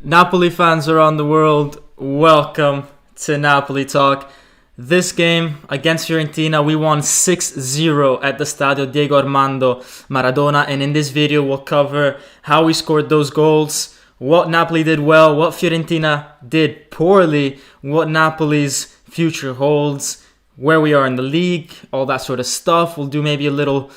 Napoli fans around the world, welcome to Napoli Talk. This game against Fiorentina, we won 6-0 at the Stadio Diego Armando Maradona, and in this video we'll cover how we scored those goals, what Napoli did well, what Fiorentina did poorly, what Napoli's future holds, where we are in the league, all that sort of stuff. We'll do maybe a little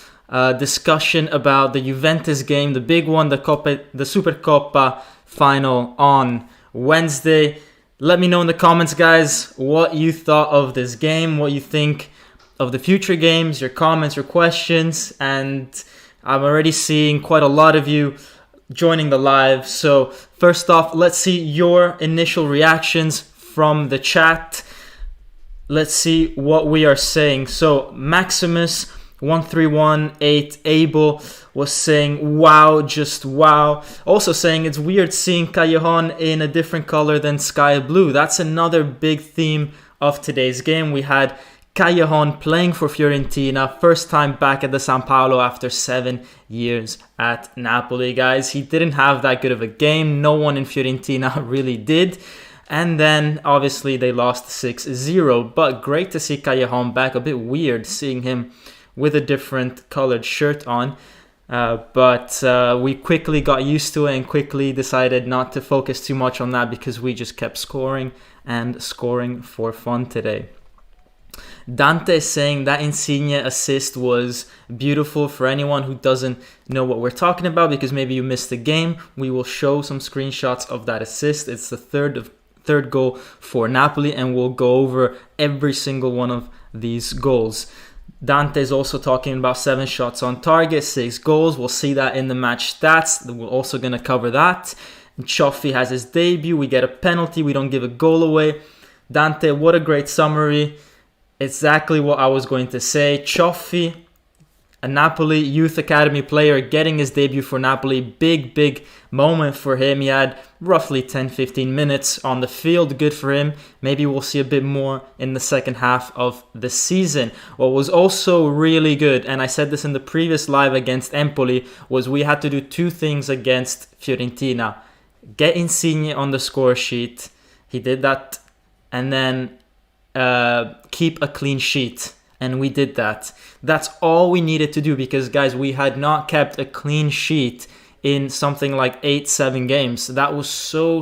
discussion about the Juventus game, the big one, the Supercoppa final on Wednesday. Let me know in the comments, guys, what you thought of this game, what you think of the future games, your comments, your questions, and I'm already seeing quite a lot of you joining the live. So first off, let's see your initial reactions from the chat. Let's see what we are saying. So Maximus 1318 Abel was saying wow, just wow. Also saying it's weird seeing Callejon in a different color than sky blue. That's another big theme of today's game. We had Callejon playing for Fiorentina, first time back at the San Paolo after 7 years at Napoli, guys. He didn't have that good of a game. No one in Fiorentina really did. And then, obviously, they lost 6-0. But great to see Callejon back. A bit weird seeing him with a different colored shirt on. But we quickly got used to it and quickly decided not to focus too much on that because we just kept scoring and scoring for fun today. Dante is saying that Insigne assist was beautiful. For anyone who doesn't know what we're talking about, because maybe you missed the game, we will show some screenshots of that assist. It's the third goal for Napoli, and we'll go over every single one of these goals. Dante is also talking about 7 shots on target, 6 goals. We'll see that in the match stats. We're also going to cover that. Cioffi has his debut. We get a penalty. We don't give a goal away. Dante, what a great summary. Exactly what I was going to say. Cioffi, a Napoli Youth Academy player, getting his debut for Napoli. Big moment for him. He had roughly 10-15 minutes on the field. Good for him. Maybe we'll see a bit more in the second half of the season. What was also really good, and I said this in the previous live against Empoli, was we had to do 2 things against Fiorentina. Get Insigne on the score sheet. He did that. And then keep a clean sheet. And we did that. That's all we needed to do because, guys, we had not kept a clean sheet in something like 8-7 games. That was so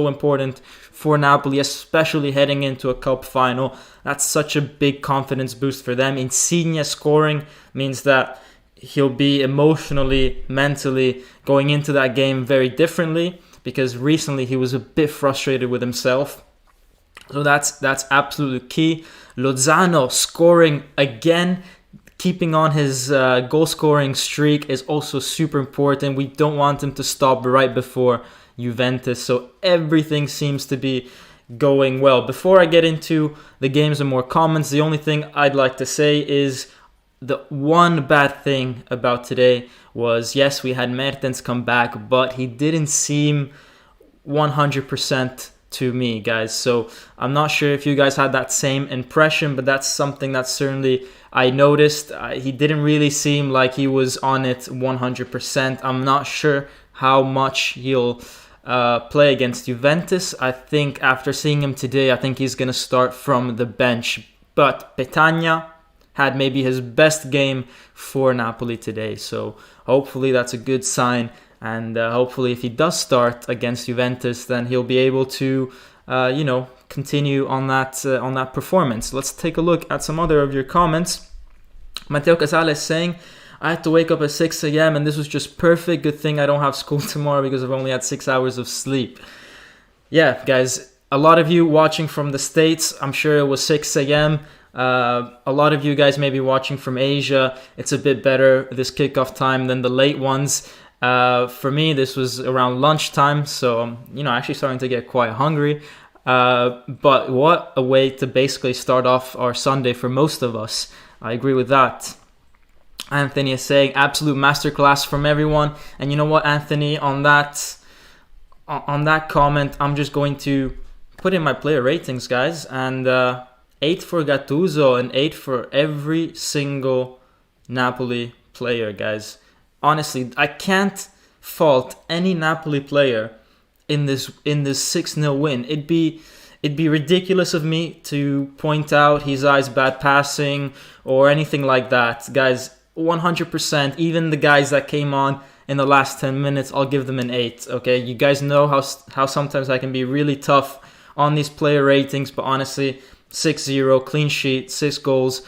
important for Napoli, especially heading into a cup final. That's such a big confidence boost for them. Insigne scoring means that he'll be emotionally, mentally going into that game very differently because recently he was a bit frustrated with himself. So that's absolutely key. Lozano scoring again, keeping on his goal scoring streak is also super important. We don't want him to stop right before Juventus. So everything seems to be going well. Before I get into the games and more comments, the only thing I'd like to say is the one bad thing about today was, yes, we had Mertens come back, but he didn't seem 100% to me, guys. So I'm not sure if you guys had that same impression, but that's something that certainly I noticed. He didn't really seem like he was on it 100%. I'm not sure how much he'll play against Juventus. I think after seeing him today, I think he's going to start from the bench. But Petagna had maybe his best game for Napoli today. So hopefully that's a good sign. And hopefully if he does start against Juventus, then he'll be able to, continue on that performance. Let's take a look at some other of your comments. Matteo Casale saying, I had to wake up at 6 a.m. and this was just perfect. Good thing I don't have school tomorrow because I've only had 6 hours of sleep. Yeah, guys, a lot of you watching from the States, I'm sure it was 6 a.m. A lot of you guys may be watching from Asia. It's a bit better, this kickoff time, than the late ones. For me, this was around lunchtime, so I'm, actually starting to get quite hungry. But what a way to basically start off our Sunday for most of us. I agree with that. Anthony is saying absolute masterclass from everyone. And you know what, Anthony, on that comment, I'm just going to put in my player ratings, guys, and 8 for Gattuso and 8 for every single Napoli player, guys. Honestly, I can't fault any Napoli player in this 6-0 win. It'd be ridiculous of me to point out Hysaj's bad passing or anything like that. Guys, 100%, even the guys that came on in the last 10 minutes, I'll give them an 8, okay? You guys know how sometimes I can be really tough on these player ratings, but honestly, 6-0, clean sheet, 6 goals,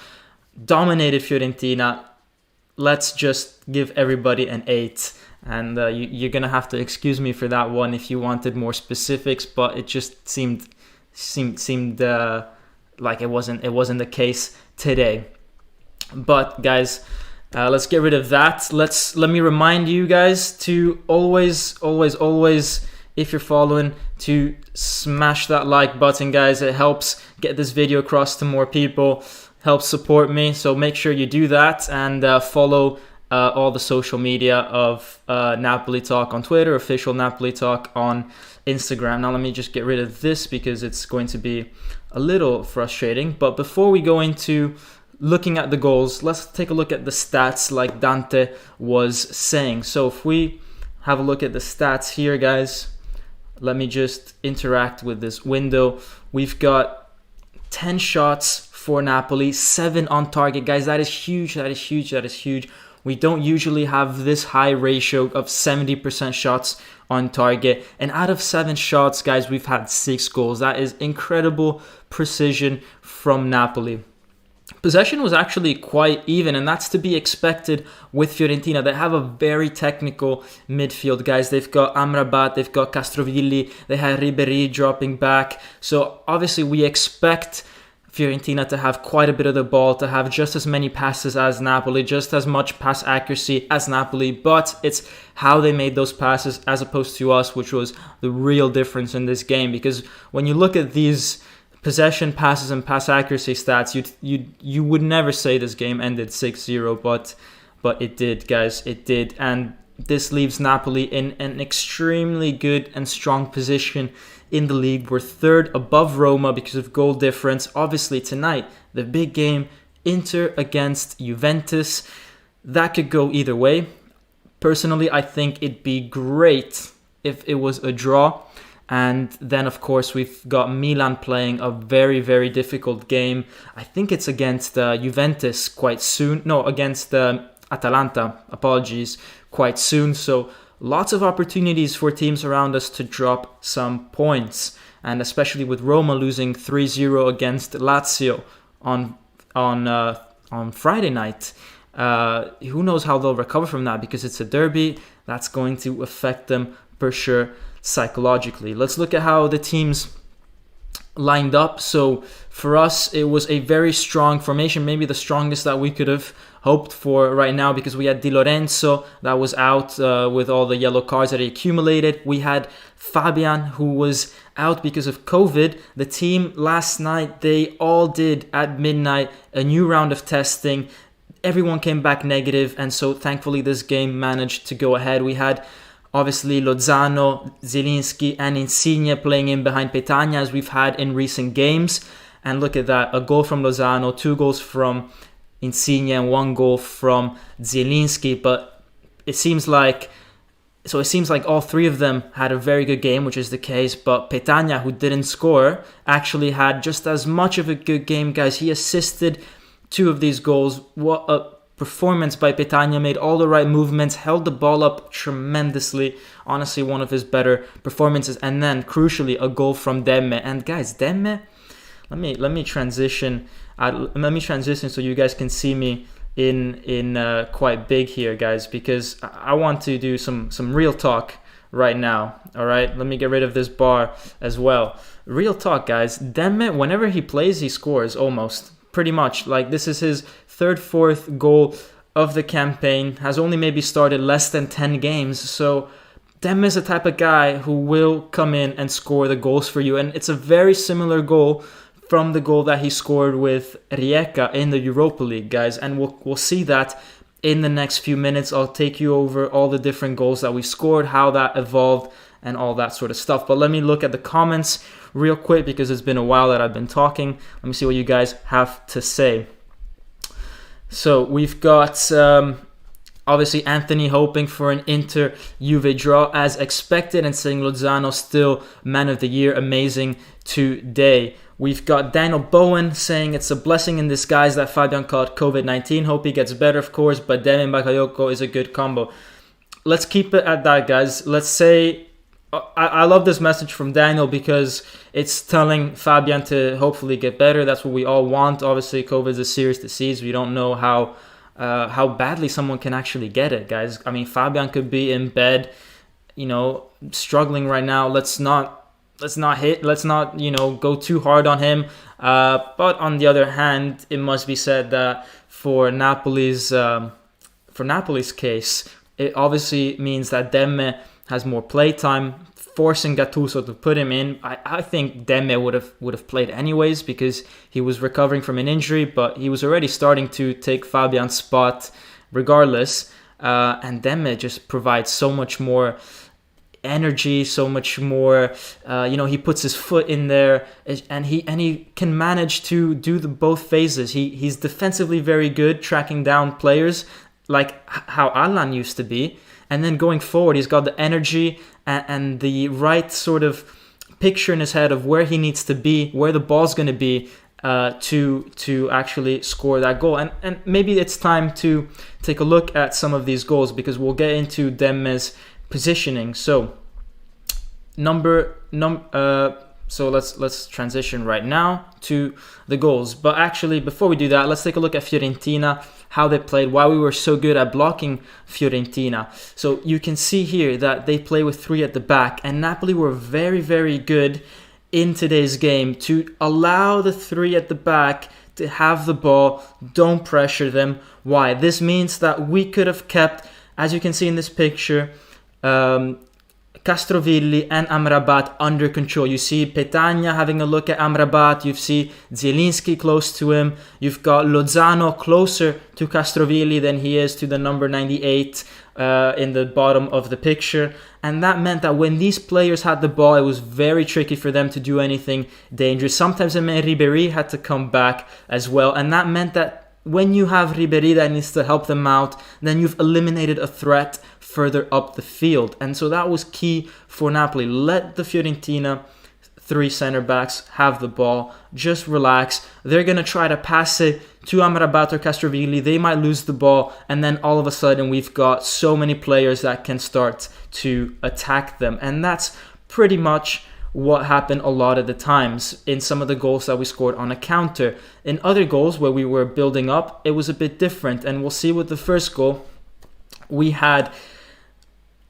dominated Fiorentina. Let's just give everybody an 8. And you're going to have to excuse me for that one if you wanted more specifics, but it just seemed like it wasn't the case today. But guys, let's get rid of that. Let me remind you guys to always, if you're following, to smash that like button, guys. It helps get this video across to more people, helps support me. So make sure you do that, and follow all the social media of Napoli Talk on Twitter, official Napoli Talk on Instagram. Now let me just get rid of this because it's going to be a little frustrating. But before we go into looking at the goals, let's take a look at the stats like Dante was saying. So if we have a look at the stats here, guys, let me just interact with this window. We've got 10 shots for Napoli, 7 on target. Guys, that is huge. We don't usually have this high ratio of 70% shots on target. And out of 7 shots, guys, we've had 6 goals. That is incredible precision from Napoli. Possession was actually quite even, and that's to be expected with Fiorentina. They have a very technical midfield, guys. They've got Amrabat, they've got Castrovilli, they have Ribéry dropping back. So obviously we expect Fiorentina to have quite a bit of the ball, to have just as many passes as Napoli, just as much pass accuracy as Napoli, but it's how they made those passes as opposed to us, which was the real difference in this game. Because when you look at these possession, passes, and pass accuracy stats, you would never say this game ended 6-0, but it did, guys. It did, and this leaves Napoli in an extremely good and strong position in the league. We're 3rd above Roma because of goal difference. Obviously tonight, the big game, Inter against Juventus, that could go either way. Personally, I think it'd be great if it was a draw. And then, of course, we've got Milan playing a very, very difficult game. I think it's against Juventus quite soon. No, against Atalanta, apologies, quite soon. So lots of opportunities for teams around us to drop some points. And especially with Roma losing 3-0 against Lazio on Friday night. Who knows how they'll recover from that, because it's a derby. That's going to affect them for sure psychologically. Let's look at how the teams lined up. So for us, it was a very strong formation, maybe the strongest that we could have hoped for right now, because we had Di Lorenzo that was out with all the yellow cards that he accumulated. We had Fabian, who was out because of COVID. The team last night, they all did at midnight a new round of testing. Everyone came back negative, and so thankfully this game managed to go ahead. We had obviously Lozano, Zielinski, and Insigne playing in behind Petagna, as we've had in recent games. And look at that, a goal from Lozano, 2 goals from Insigne, and 1 goal from Zielinski. But it seems like all 3 of them had a very good game, which is the case. But Petagna, who didn't score, actually had just as much of a good game, guys. He assisted 2 of these goals. What a performance by Petagna, made all the right movements, held the ball up tremendously. Honestly, one of his better performances. And then, crucially, a goal from Demme. And guys, Demme, let me transition. Let me transition so you guys can see me in quite big here, guys, because I want to do some real talk right now. All right, let me get rid of this bar as well. Real talk, guys. Demme, whenever he plays, he scores almost. Pretty much. Like, this is his 3rd, 4th goal of the campaign. Has only maybe started less than 10 games. So Demme is the type of guy who will come in and score the goals for you. And it's a very similar goal from the goal that he scored with Rijeka in the Europa League, guys. And we'll see that in the next few minutes. I'll take you over all the different goals that we scored, how that evolved, and all that sort of stuff. But let me look at the comments real quick, because it's been a while that I've been talking. Let me see what you guys have to say. So we've got Obviously, Anthony hoping for an Inter-Juve draw as expected and saying Lozano still man of the year, amazing today. We've got Daniel Bowen saying it's a blessing in disguise that Fabian caught COVID-19. Hope he gets better, of course, but Demme and Bakayoko is a good combo. Let's keep it at that, guys. Let's say, I love this message from Daniel because it's telling Fabian to hopefully get better. That's what we all want. Obviously, COVID is a serious disease. We don't know how badly someone can actually get it, guys. I mean, Fabian could be in bed, struggling right now. Let's not go too hard on him. But on the other hand, it must be said that for Napoli's case, it obviously means that Demme has more play time, forcing Gattuso to put him in. I think Demme would have played anyways because he was recovering from an injury, but he was already starting to take Fabian's spot regardless. And Demme just provides so much more energy, so much more. He puts his foot in there, and he can manage to do both phases. He's defensively very good, tracking down players like how Alan used to be. And then going forward, he's got the energy and the right sort of picture in his head of where he needs to be, where the ball's going to be to actually score that goal. And maybe it's time to take a look at some of these goals because we'll get into Demme's positioning. So so let's transition right now to the goals. But actually, before we do that, let's take a look at Fiorentina, how they played, why we were so good at blocking Fiorentina. So you can see here that they play with 3 at the back, and Napoli were very, very good in today's game to allow the 3 at the back to have the ball, don't pressure them. Why? This means that we could have kept, as you can see in this picture, Castrovilli and Amrabat under control. You see Petagna having a look at Amrabat. You see Zielinski close to him. You've got Lozano closer to Castrovilli than he is to the number 98 in the bottom of the picture. And that meant that when these players had the ball, it was very tricky for them to do anything dangerous. Sometimes it meant Ribéry had to come back as well. And that meant that when you have Ribéry that needs to help them out, then you've eliminated a threat further up the field. And so that was key for Napoli. Let the Fiorentina 3 center backs have the ball. Just relax. They're going to try to pass it to Amrabat or Castrovilli. They might lose the ball. And then all of a sudden we've got so many players that can start to attack them. And that's pretty much what happened a lot of the times in some of the goals that we scored on a counter. In other goals where we were building up, it was a bit different. And we'll see with the first goal, we had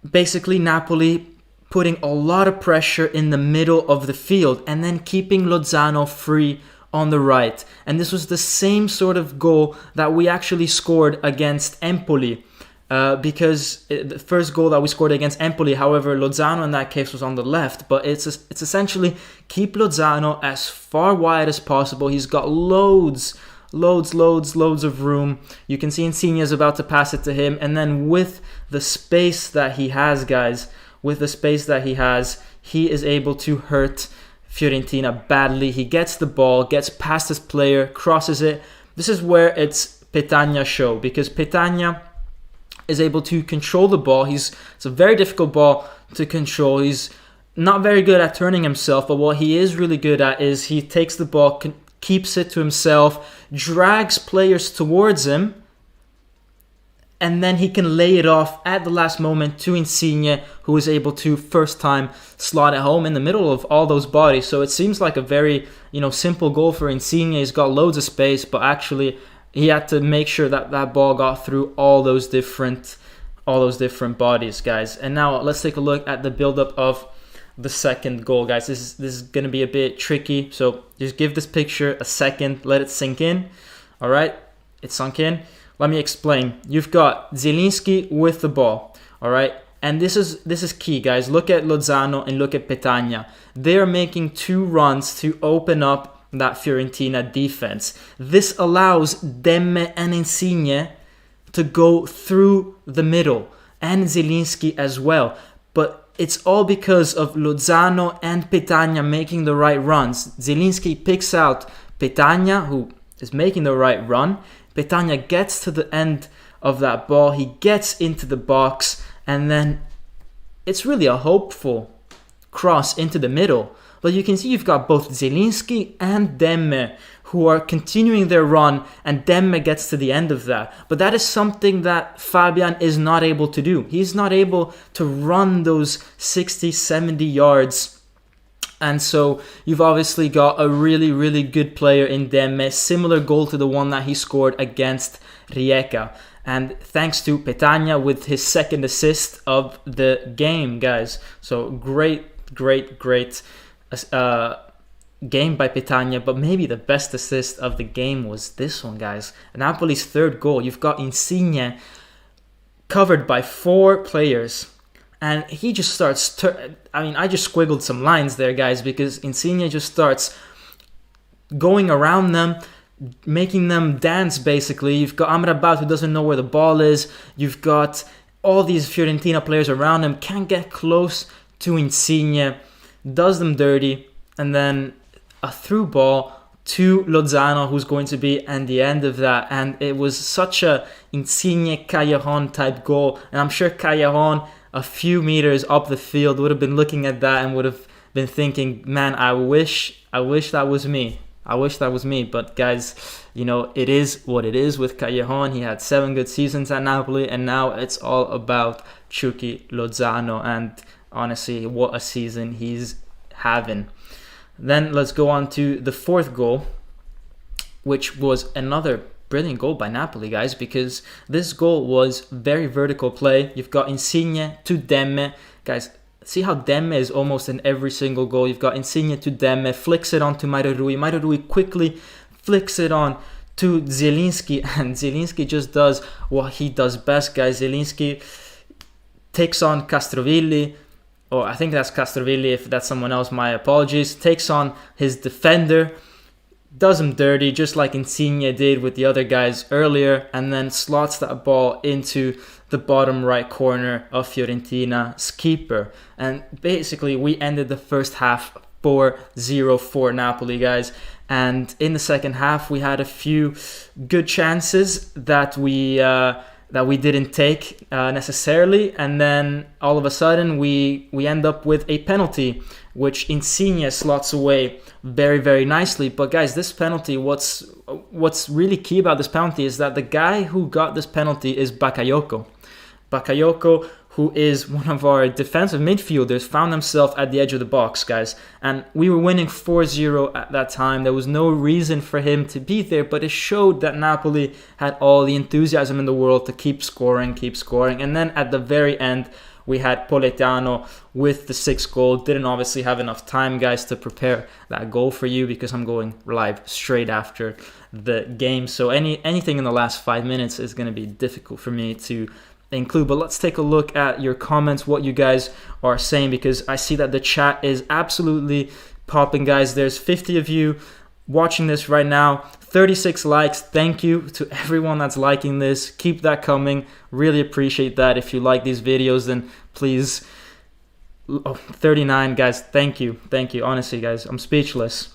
basically Napoli putting a lot of pressure in the middle of the field and then keeping Lozano free on the right. And this was the same sort of goal that we actually scored against Empoli. Because the first goal that we scored against Empoli, however, Lozano in that case was on the left. But it's essentially keep Lozano as far wide as possible. He's got loads of room. You can see Insigne is about to pass it to him. And then with the space that he has, guys, he is able to hurt Fiorentina badly. He gets the ball, gets past his player, crosses it. This is where it's Petagna's show, because Petagna is able to control the ball. It's a very difficult ball to control. He's not very good at turning himself, but what he is really good at is he takes the ball, keeps it to himself, drags players towards him, and then he can lay it off at the last moment to Insigne, who is able to first time slot it home in the middle of all those bodies. So it seems like a very, simple goal for Insigne. He's got loads of space, but actually he had to make sure that that ball got through all those different bodies, guys. And now let's take a look at the build-up of the second goal, guys. This is going to be a bit tricky, so just give this picture a second, let it sink in. All right, it sunk in. Let me explain. You've got Zielinski with the ball, all right? And this is key, guys. Look at Lozano and look at Petagna. They're making 2 runs to open up that Fiorentina defense. This allows Demme and Insigne to go through the middle, and Zielinski as well. But it's all because of Lozano and Petagna making the right runs. Zielinski picks out Petagna, who is making the right run. Petagna gets to the end of that ball. He gets into the box, and then it's really a hopeful cross into the middle. But you can see you've got both Zielinski and Demme who are continuing their run, and Demme gets to the end of that. But that is something that Fabian is not able to do. He's not able to run those 60, 70 yards. And so you've obviously got a really, really good player in Demme, similar goal to the one that he scored against Rijeka. And thanks to Petagna with his second assist of the game, guys. So great game by Petagna, but maybe the best assist of the game was this one, guys. Napoli's third goal. You've got Insigne covered by 4 players. And he just starts... I just squiggled some lines there, guys, because Insigne just starts going around them, making them dance, basically. You've got Amrabat, who doesn't know where the ball is. You've got all these Fiorentina players around him, can't get close to Insigne, does them dirty, and then a through ball to Lozano, who's going to be at the end of that. And it was such a Insigne Callejon type goal, and I'm sure Callejon, a few meters up the field, would have been looking at that and would have been thinking, man, I wish that was me. I wish that was me. But guys, it is what it is with Callejon. He had 7 good seasons at Napoli, and now it's all about Chucky Lozano. And honestly, what a season he's having. Then let's go on to the 4th goal, which was another brilliant goal by Napoli, guys, because this goal was very vertical play. You've got Insigne to Demme. Guys, see how Demme is almost in every single goal. You've got Insigne to Demme, flicks it on to Mario Rui. Mario Rui quickly flicks it on to Zielinski, and Zielinski just does what he does best, guys. Zielinski takes on Castrovilli, or I think that's Castrovilli. If that's someone else, my apologies. Takes on his defender, does him dirty, just like Insigne did with the other guys earlier, and then slots that ball into the bottom right corner of Fiorentina's keeper. And basically, we ended the first half 4-0 for Napoli, guys. And in the second half, we had a few good chances that we didn't take necessarily, and then all of a sudden we end up with a penalty, which Insigne slots away very, very nicely. But guys, this penalty, what's really key about this penalty is that the guy who got this penalty is Bakayoko. Bakayoko, who is one of our defensive midfielders, found himself at the edge of the box, guys. And we were winning 4-0 at that time. There was no reason for him to be there, but it showed that Napoli had all the enthusiasm in the world to keep scoring. And then at the very end, we had Politano with the 6th goal. Didn't obviously have enough time, guys, to prepare that goal for you because I'm going live straight after the game. So anything in the last 5 minutes is going to be difficult for me to include. But let's take a look at your comments, what you guys are saying, because I see that the chat is absolutely popping, guys. There's 50 of you watching this right now, 36 likes. Thank you to everyone that's liking this. Keep that coming. Really appreciate that. If you like these videos, then please. 39 guys, thank you. Honestly, guys, I'm speechless.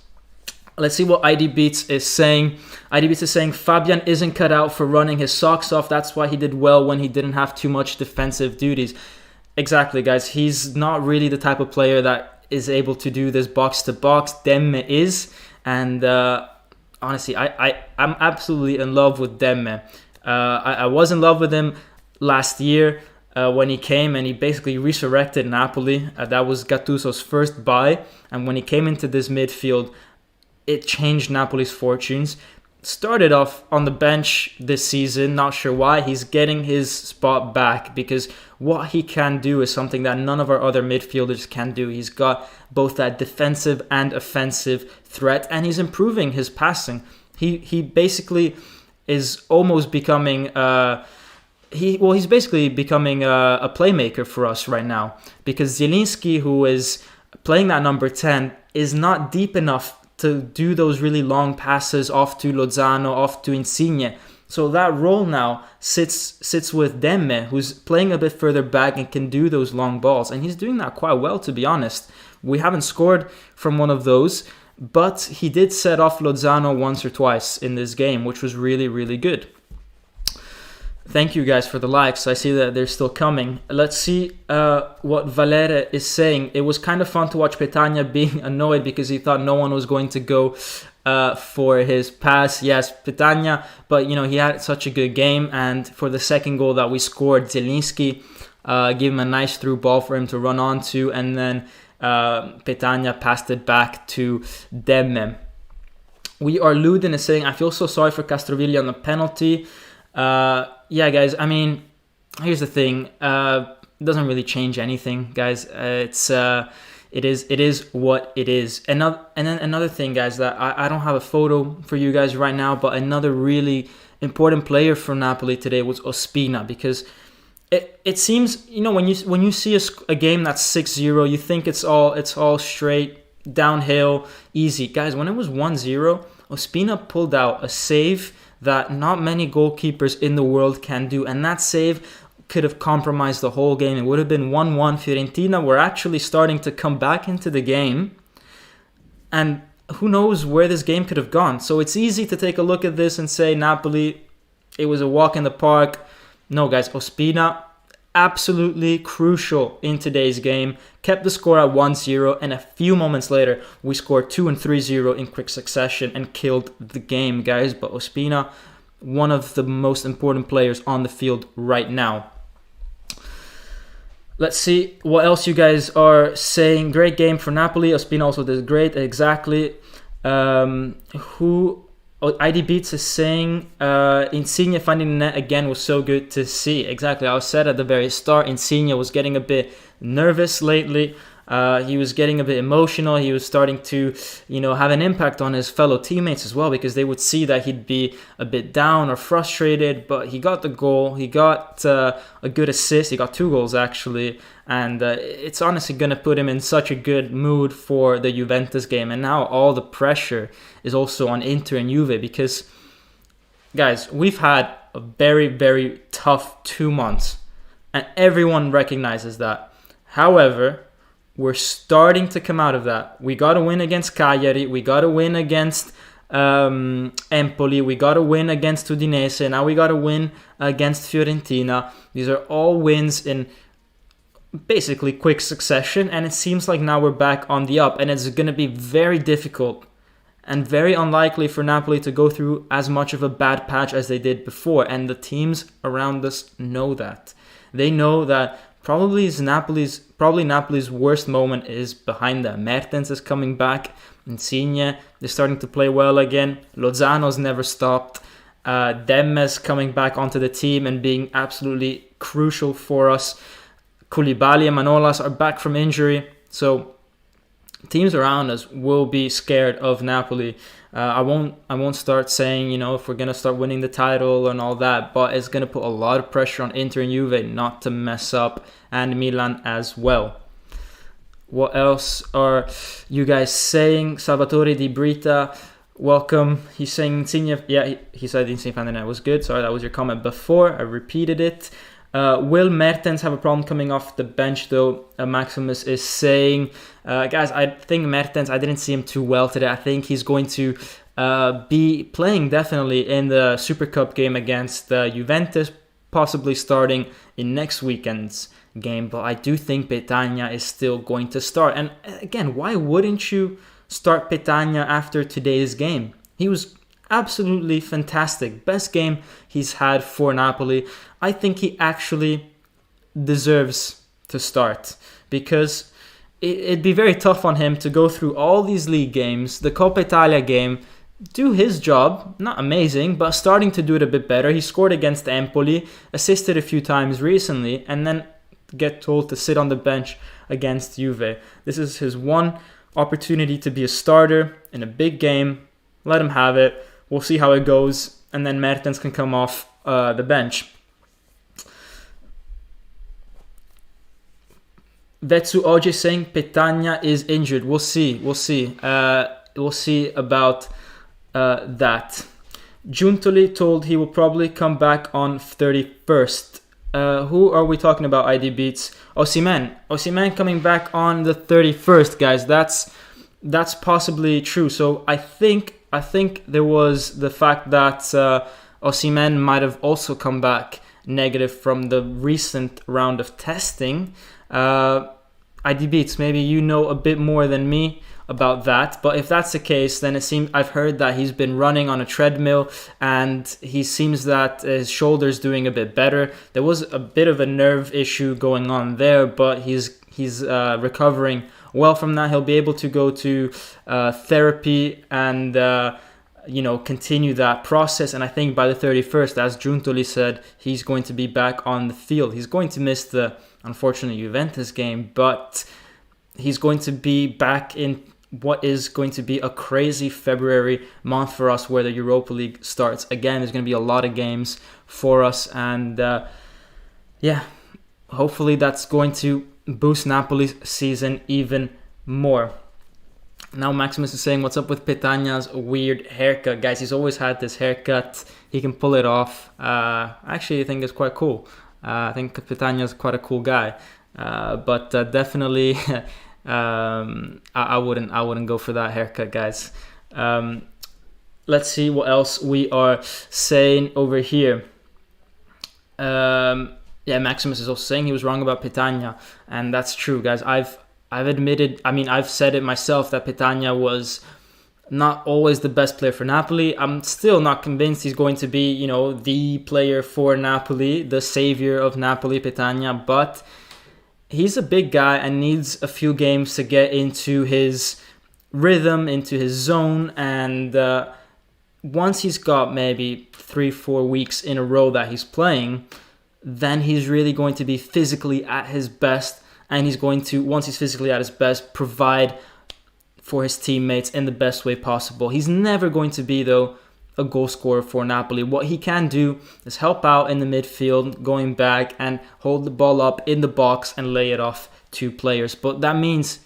Let's see what ID Beats is saying. ID Beats is saying Fabian isn't cut out for running his socks off. That's why he did well when he didn't have too much defensive duties. Exactly, guys. He's not really the type of player that is able to do this box to box. Demme is, and honestly, I'm absolutely in love with Demme. I was in love with him last year when he came and he basically resurrected Napoli. That was Gattuso's first buy, and when he came into this midfield, it changed Napoli's fortunes. Started off on the bench this season, not sure why. He's getting his spot back because what he can do is something that none of our other midfielders can do. He's got both that defensive and offensive threat, and he's improving his passing. He basically is almost becoming he's basically becoming a playmaker for us right now, because Zielinski, who is playing that number 10, is not deep enough to do those really long passes off to Lozano, off to Insigne. So that role now sits with Demme, who's playing a bit further back and can do those long balls. And he's doing that quite well, to be honest. We haven't scored from one of those, but he did set off Lozano once or twice in this game, which was really, really good. Thank you guys for the likes. I see that they're still coming. Let's see what Valere is saying. It was kind of fun to watch Petagna being annoyed because he thought no one was going to go for his pass. Yes, Petagna, but he had such a good game. And for the second goal that we scored, Zielinski gave him a nice through ball for him to run onto, and then Petagna passed it back to Demme. We are Luden is saying, I feel so sorry for Castrovilli on the penalty. Yeah, guys, I mean, here's the thing. It doesn't really change anything, guys. It is what it is. And then another thing, guys, that I don't have a photo for you guys right now, but another really important player for Napoli today was Ospina, because it seems, when you see a game that's 6-0, you think it's all straight, downhill, easy. Guys, when it was 1-0, Ospina pulled out a save that not many goalkeepers in the world can do, and that save could have compromised the whole game. It would have been 1-1. Fiorentina were actually starting to come back into the game, and who knows where this game could have gone. So it's easy to take a look at this and say Napoli, it was a walk in the park. No, guys, Ospina, absolutely crucial in today's game, kept the score at 1-0, and a few moments later we scored 2 and 3-0 in quick succession and killed the game, guys. But Ospina, one of the most important players on the field right now. Let's see what else you guys are saying. Great game for Napoli. Ospina also did great. Exactly. ID Beats is saying Insigne finding the net again was so good to see. Exactly. I said at the very start, Insigne was getting a bit nervous lately. He was getting a bit emotional. He was starting to, have an impact on his fellow teammates as well, because they would see that he'd be a bit down or frustrated. But he got the goal. He got a good assist. He got 2 goals, actually. And it's honestly going to put him in such a good mood for the Juventus game. And now all the pressure is also on Inter and Juve, because, guys, we've had a very, very tough 2 months. And everyone recognizes that. However, we're starting to come out of that. We got to win against Cagliari. We got to win against Empoli. We got to win against Udinese. Now we got to win against Fiorentina. These are all wins in basically quick succession. And it seems like now we're back on the up. And it's going to be very difficult and very unlikely for Napoli to go through as much of a bad patch as they did before. And the teams around us know that. They know that Probably Napoli's worst moment is behind them. Mertens is coming back. Insigne is starting to play well again. Lozano's never stopped. Demme's coming back onto the team and being absolutely crucial for us. Koulibaly and Manolas are back from injury. So teams around us will be scared of Napoli. I won't start saying, if we're going to start winning the title and all that, but it's going to put a lot of pressure on Inter and Juve not to mess up, and Milan as well. What else are you guys saying? Salvatore Di Brita, welcome. He's saying Insigne, he said Insigne found the net was good. Sorry, that was your comment before. I repeated it. Will Mertens have a problem coming off the bench, though? Maximus is saying, guys, I think Mertens, I didn't see him too well today. I think he's going to be playing definitely in the Supercoppa game against Juventus, possibly starting in next weekend's game. But I do think Petagna is still going to start. And again, why wouldn't you start Petagna after today's game? He was absolutely fantastic. Best game he's had for Napoli. I think he actually deserves to start, because it'd be very tough on him to go through all these league games, the Coppa Italia game, do his job, not amazing, but starting to do it a bit better. He scored against Empoli, assisted a few times recently, and then get told to sit on the bench against Juve. This is his one opportunity to be a starter in a big game. Let him have it. We'll see how it goes, and then Mertens can come off the bench. Vetsu Oji saying Petagna is injured. We'll see. We'll see about that. Giuntoli told he will probably come back on 31st. Who are we talking about, ID Beats? Osimhen. Osimhen coming back on the 31st, guys. That's possibly true. So I think there was the fact that Osimhen might have also come back negative from the recent round of testing. ID Beats, maybe you know a bit more than me about that, but if that's the case, then it seems I've heard that he's been running on a treadmill and he seems that his shoulder's doing a bit better. There was a bit of a nerve issue going on there, but he's recovering well from that. He'll be able to go to therapy and continue that process, and I think by the 31st, as Giuntoli said, he's going to be back on the field. He's going to miss the unfortunate Juventus game, but he's going to be back in what is going to be a crazy February month for us, where the Europa League starts again. There's going to be a lot of games for us, and hopefully that's going to boost Napoli's season even more. Now Maximus is saying, what's up with Petagna's weird haircut? Guys, he's always had this haircut. He can pull it off. Actually, I think it's quite cool. I think Petagna's quite a cool guy. But definitely, I wouldn't go for that haircut, guys. Let's see what else we are saying over here. Maximus is also saying he was wrong about Petagna, and that's true, guys. I've said it myself that Petagna was not always the best player for Napoli. I'm still not convinced he's going to be, the player for Napoli, the savior of Napoli, Petagna, but he's a big guy and needs a few games to get into his rhythm, into his zone, and once he's got maybe 3-4 weeks in a row that he's playing, then he's really going to be physically at his best. And he's going to, once he's physically at his best, provide for his teammates in the best way possible. He's never going to be, though, a goal scorer for Napoli. What he can do is help out in the midfield, going back and hold the ball up in the box and lay it off to players. But that means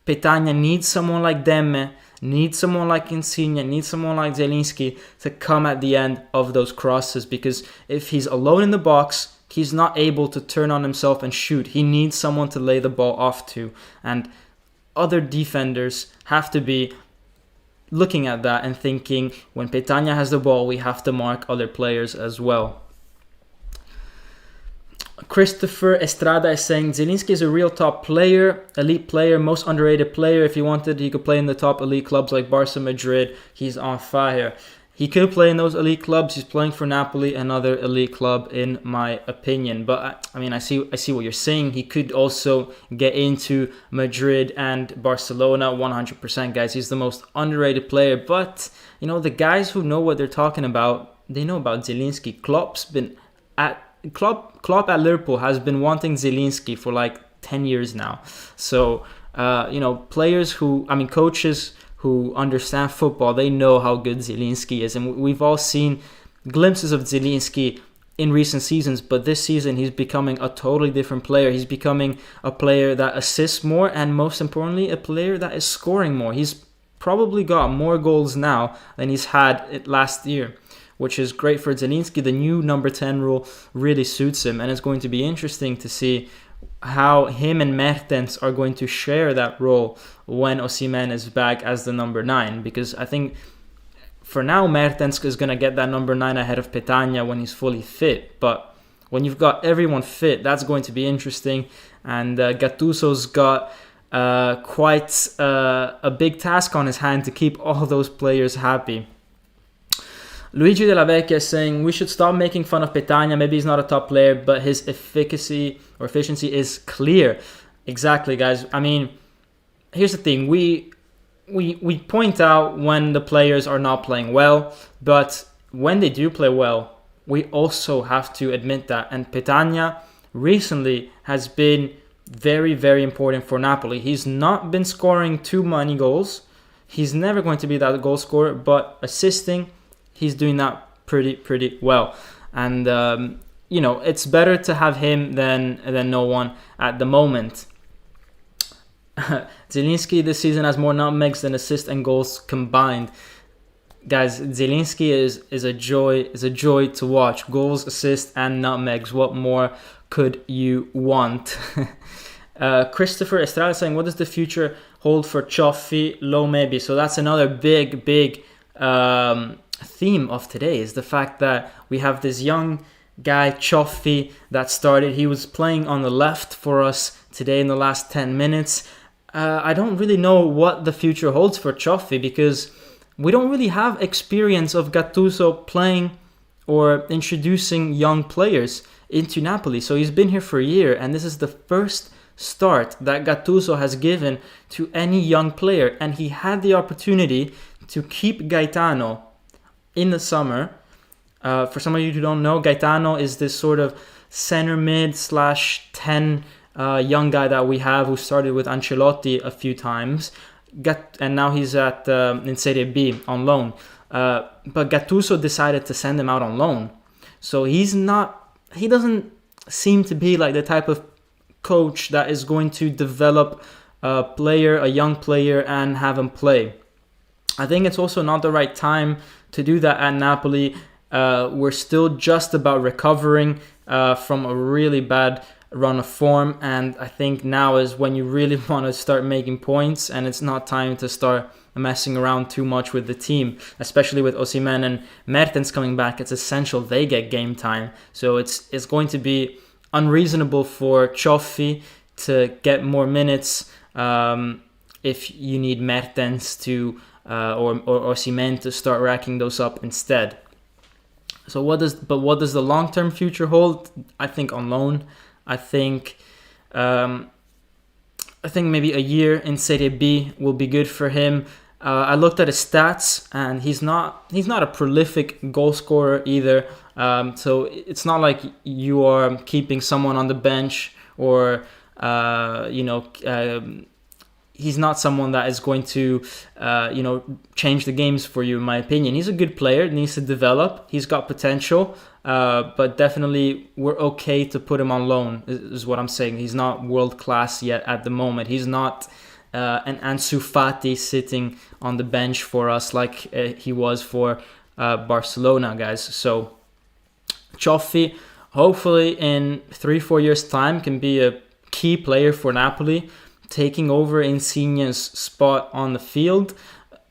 Petagna needs someone like Demme, needs someone like Insigne, needs someone like Zielinski to come at the end of those crosses. Because if he's alone in the box, he's not able to turn on himself and shoot. He needs someone to lay the ball off to. And other defenders have to be looking at that and thinking, when Petagna has the ball, we have to mark other players as well. Christopher Estrada is saying, Zielinski is a real top player, elite player, most underrated player. If he wanted, he could play in the top elite clubs like Barca, Madrid. He's on fire. He could play in those elite clubs. He's playing for Napoli, another elite club, in my opinion. But I see what you're saying. He could also get into Madrid and Barcelona 100%, guys. He's the most underrated player. But the guys who know what they're talking about, they know about Zielinski. Klopp at Liverpool has been wanting Zielinski for like 10 years now. So coaches who understand football, they know how good Zielinski is. And we've all seen glimpses of Zielinski in recent seasons, but this season he's becoming a totally different player. He's becoming a player that assists more, and most importantly, a player that is scoring more. He's probably got more goals now than he's had last year, which is great for Zielinski. The new number 10 rule really suits him, and it's going to be interesting to see how him and Mertens are going to share that role when Osimhen is back as the number 9, because I think for now Mertens is going to get that number 9 ahead of Petagna when he's fully fit. But when you've got everyone fit, that's going to be interesting. And Gattuso's got quite a big task on his hand to keep all those players happy. Luigi Della Vecchia is saying, we should stop making fun of Petagna. Maybe he's not a top player, but his efficacy is clear. Exactly, guys. I mean, here's the thing. We point out when the players are not playing well, but when they do play well, we also have to admit that. And Petagna recently has been very, very important for Napoli. He's not been scoring too many goals. He's never going to be that goal scorer, but assisting, he's doing that pretty well. And, it's better to have him than no one at the moment. Zielinski this season has more nutmegs than assists and goals combined. Guys, Zielinski is a joy to watch. Goals, assists, and nutmegs. What more could you want? Christopher Estrada saying, what does the future hold for Cioffi? Low maybe. So that's another big theme of today, is the fact that we have this young guy Cioffi that started. He was playing on the left for us today in the last 10 minutes. I don't really know what the future holds for Cioffi because we don't really have experience of Gattuso playing or introducing young players into Napoli. So he's been here for a year, and this is the first start that Gattuso has given to any young player. And he had the opportunity to keep Gaetano in the summer. For some of you who don't know, Gaetano is this sort of center mid / 10 young guy that we have who started with Ancelotti a few times. And now he's in Serie B on loan. But Gattuso decided to send him out on loan. So he doesn't seem to be like the type of coach that is going to develop a young player, and have him play. I think it's also not the right time to do that at Napoli. We're still just about recovering from a really bad run of form, and I think now is when you really want to start making points, and it's not time to start messing around too much with the team, especially with Osimhen and Mertens coming back. It's essential they get game time, so it's going to be unreasonable for Cioffi to get more minutes if you need Mertens to or Osimhen to start racking those up instead. So what does the long-term future hold? I think on loan. I think maybe a year in Serie B will be good for him. I looked at his stats, and he's not a prolific goal scorer either. So it's not like you are keeping someone on the bench, or he's not someone that is going to change the games for you, in my opinion. He's a good player, needs to develop. He's got potential, but definitely we're okay to put him on loan, is what I'm saying. He's not world class yet at the moment. He's not an Ansu Fati sitting on the bench for us like he was for Barcelona, guys. So Cioffi, hopefully in 3-4 years' time, can be a key player for Napoli, taking over Insigne's spot on the field.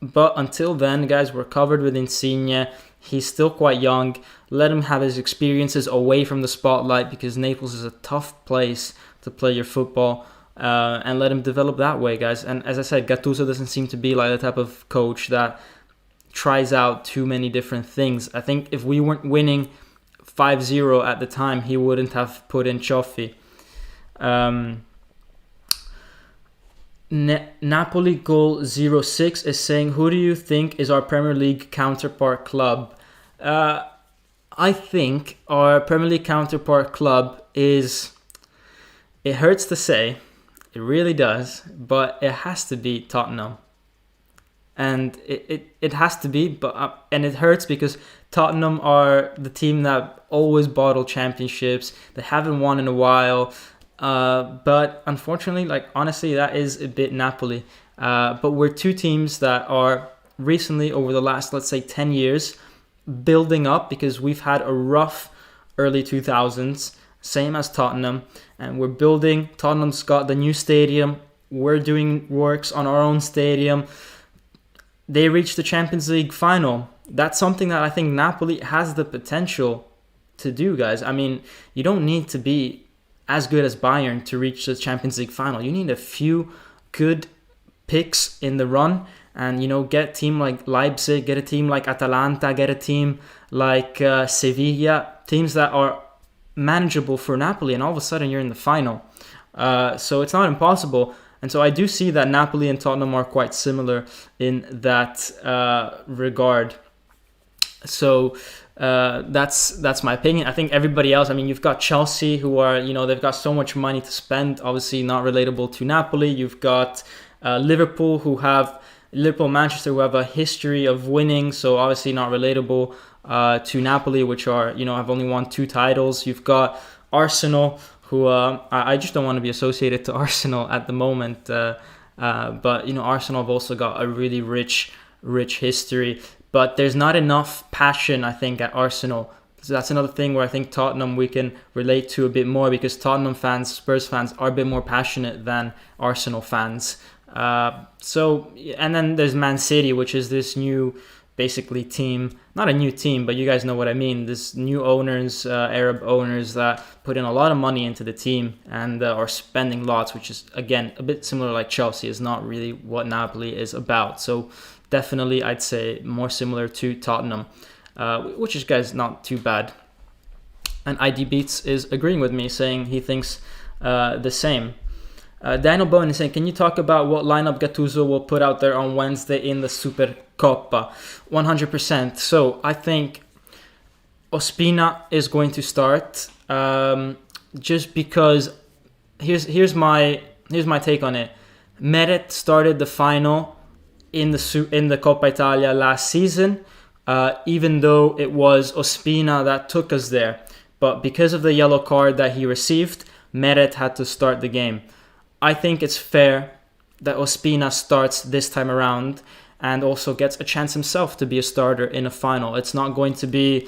But until then, guys, we're covered with Insigne. He's still quite young. Let him have his experiences away from the spotlight, because Naples is a tough place to play your football, and let him develop that way, guys. And as I said, Gattuso doesn't seem to be like the type of coach that tries out too many different things. I think if we weren't winning 5-0 at the time, he wouldn't have put in Cioffi. Napoli Goal 06 is saying, who do you think is our Premier League counterpart club? I think our Premier League counterpart club is, it hurts to say, it really does, but it has to be Tottenham. And it has to be, and it hurts because Tottenham are the team that always bottle championships. They haven't won in a while. But unfortunately, honestly, that is a bit Napoli. But we're two teams that are recently, over the last, let's say, 10 years, building up, because we've had a rough early 2000s, same as Tottenham. And we're building. Tottenham's got the new stadium. We're doing works on our own stadium. They reached the Champions League final. That's something that I think Napoli has the potential to do, guys. I mean, you don't need to be as good as Bayern to reach the Champions League final. You need a few good picks in the run, and get a team like Leipzig, get a team like Atalanta, get a team like Sevilla, teams that are manageable for Napoli, and all of a sudden you're in the final. So it's not impossible. And so I do see that Napoli and Tottenham are quite similar in that regard. So that's my opinion. I think everybody else, you've got Chelsea, who are, they've got so much money to spend, obviously not relatable to Napoli. You've got Liverpool, Manchester, who have a history of winning, so obviously not relatable to Napoli, which are, have only won 2 titles. You've got Arsenal, who I just don't want to be associated to Arsenal at the moment. But Arsenal have also got a really rich history. But there's not enough passion, I think, at Arsenal. So that's another thing where I think Tottenham we can relate to a bit more, because Tottenham fans, Spurs fans, are a bit more passionate than Arsenal fans. And then there's Man City, which is this new, basically team, not a new team, but you guys know what I mean. This new owners, Arab owners that put in a lot of money into the team and are spending lots, which is, again, a bit similar like Chelsea, is not really what Napoli is about. So definitely, I'd say more similar to Tottenham, which is, guys, not too bad. And ID Beats is agreeing with me, saying he thinks the same. Daniel Bowen is saying, can you talk about what lineup Gattuso will put out there on Wednesday in the Supercoppa? 100%. So I think Ospina is going to start, just because here's my take on it. Meret started the final in the Coppa Italia last season, even though it was Ospina that took us there. But because of the yellow card that he received, Meret had to start the game. I think it's fair that Ospina starts this time around and also gets a chance himself to be a starter in a final. It's not going to be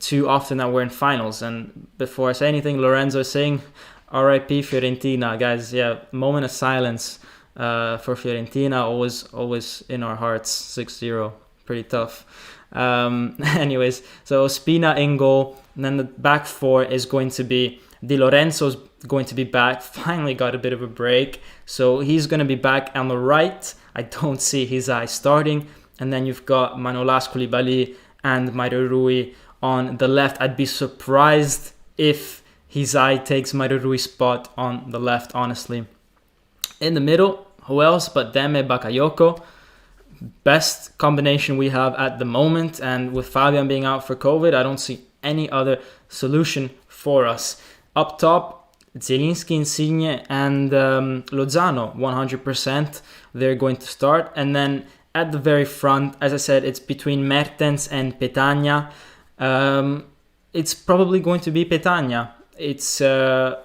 too often that we're in finals. And before I say anything, Lorenzo is saying, RIP Fiorentina. Guys, yeah, moment of silence for Fiorentina. Always in our hearts. 6-0. Pretty tough. Anyways, so Ospina in goal. And then the back four is going to be Di Lorenzo's going to be back. Finally got a bit of a break. So he's going to be back on the right. I don't see his eye starting. And then you've got Manolas Koulibaly and Mario Rui on the left. I'd be surprised if his eye takes Mario Rui's spot on the left, honestly. In the middle, who else but Demme Bakayoko? Best combination we have at the moment. And with Fabian being out for COVID, I don't see any other solution for us. Up top, Zielinski, Insigne, and Lozano, 100%. They're going to start. And then at the very front, as I said, it's between Mertens and Petagna. It's probably going to be Petagna. It's, if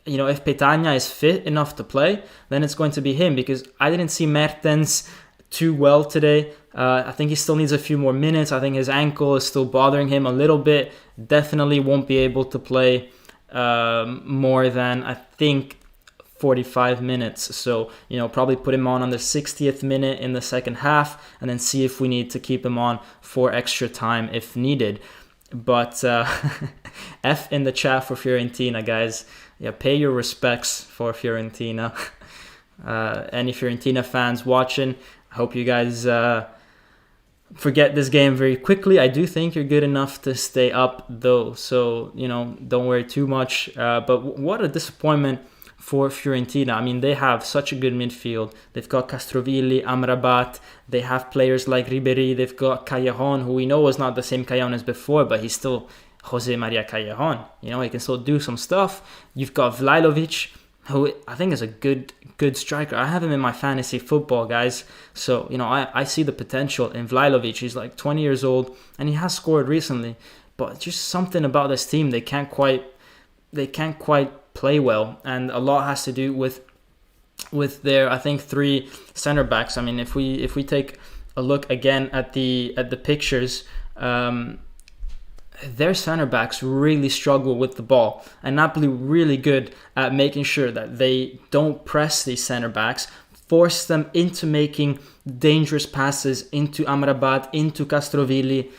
Petagna is fit enough to play, then it's going to be him, because I didn't see Mertens too well today. I think he still needs a few more minutes. I think his ankle is still bothering him a little bit. Definitely won't be able to play more than, I think, 45 minutes. So, probably put him on the 60th minute in the second half and then see if we need to keep him on for extra time if needed. But F in the chat for Fiorentina, guys. Yeah, pay your respects for Fiorentina. Any Fiorentina fans watching, I hope you guys forget this game very quickly. I do think you're good enough to stay up, though. So, don't worry too much. But what a disappointment for Fiorentina. I mean, they have such a good midfield. They've got Castrovilli, Amrabat. They have players like Ribéry. They've got Callejon, who we know was not the same Callejon as before, but he's still Jose Maria Callejon. He can still do some stuff. You've got Vlahovic, who I think is a good striker. I have him in my fantasy football, guys. So, I see the potential in Vlahovic. He's like 20 years old, and he has scored recently. But just something about this team, they can't quite play well. And a lot has to do with their, I think, three center backs. I mean, if we take a look again at the pictures, their center backs really struggle with the ball, and Napoli really good at making sure that they don't press these center backs, force them into making dangerous passes into Amrabat, into Castrovilli.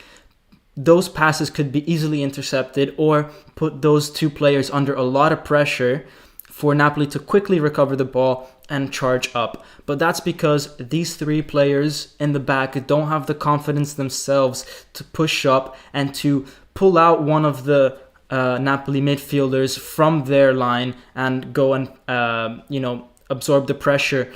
Those passes could be easily intercepted or put those two players under a lot of pressure for Napoli to quickly recover the ball and charge up. But that's because these three players in the back don't have the confidence themselves to push up and to pull out one of the Napoli midfielders from their line and go and absorb the pressure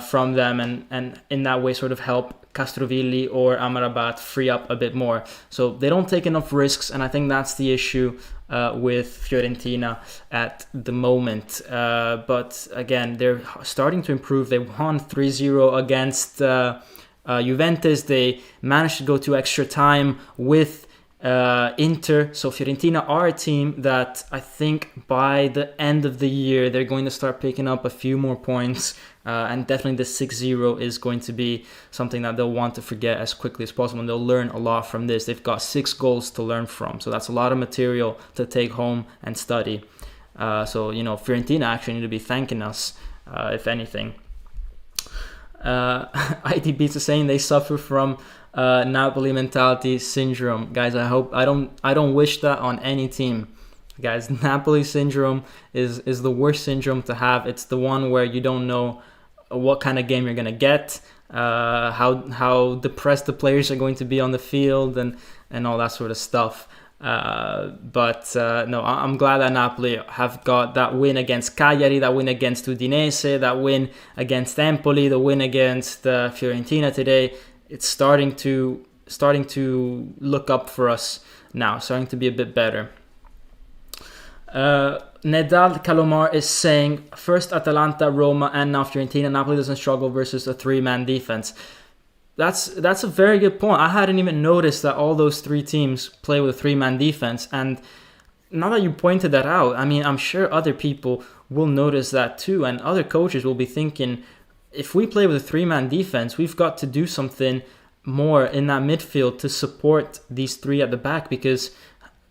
from them, and in that way sort of help Castrovilli or Amrabat free up a bit more. So they don't take enough risks, and I think that's the issue with Fiorentina at the moment. But again, they're starting to improve. They won 3-0 against Juventus. They managed to go to extra time with Inter. So Fiorentina are a team that I think by the end of the year they're going to start picking up a few more points, and definitely the 6-0 is going to be something that they'll want to forget as quickly as possible, and they'll learn a lot from this. They've got 6 goals to learn from, so that's a lot of material to take home and study. So Fiorentina actually need to be thanking us, if anything. ID Beats is saying they suffer from Napoli mentality syndrome. Guys, I don't wish that on any team. Guys, Napoli syndrome is the worst syndrome to have. It's the one where you don't know what kind of game you're gonna get, how depressed the players are going to be on the field, and all that sort of stuff. But no, I'm glad that Napoli have got that win against Cagliari, that win against Udinese, that win against Empoli, the win against Fiorentina today. It's starting to look up for us now, starting to be a bit better. Nedal Kalomar is saying, first Atalanta, Roma, and now Fiorentina, Napoli doesn't struggle versus a three-man defense. That's a very good point. I hadn't even noticed that all those three teams play with a three-man defense. And now that you pointed that out, I mean, I'm sure other people will notice that too. And other coaches will be thinking, if we play with a three-man defense, we've got to do something more in that midfield to support these three at the back, because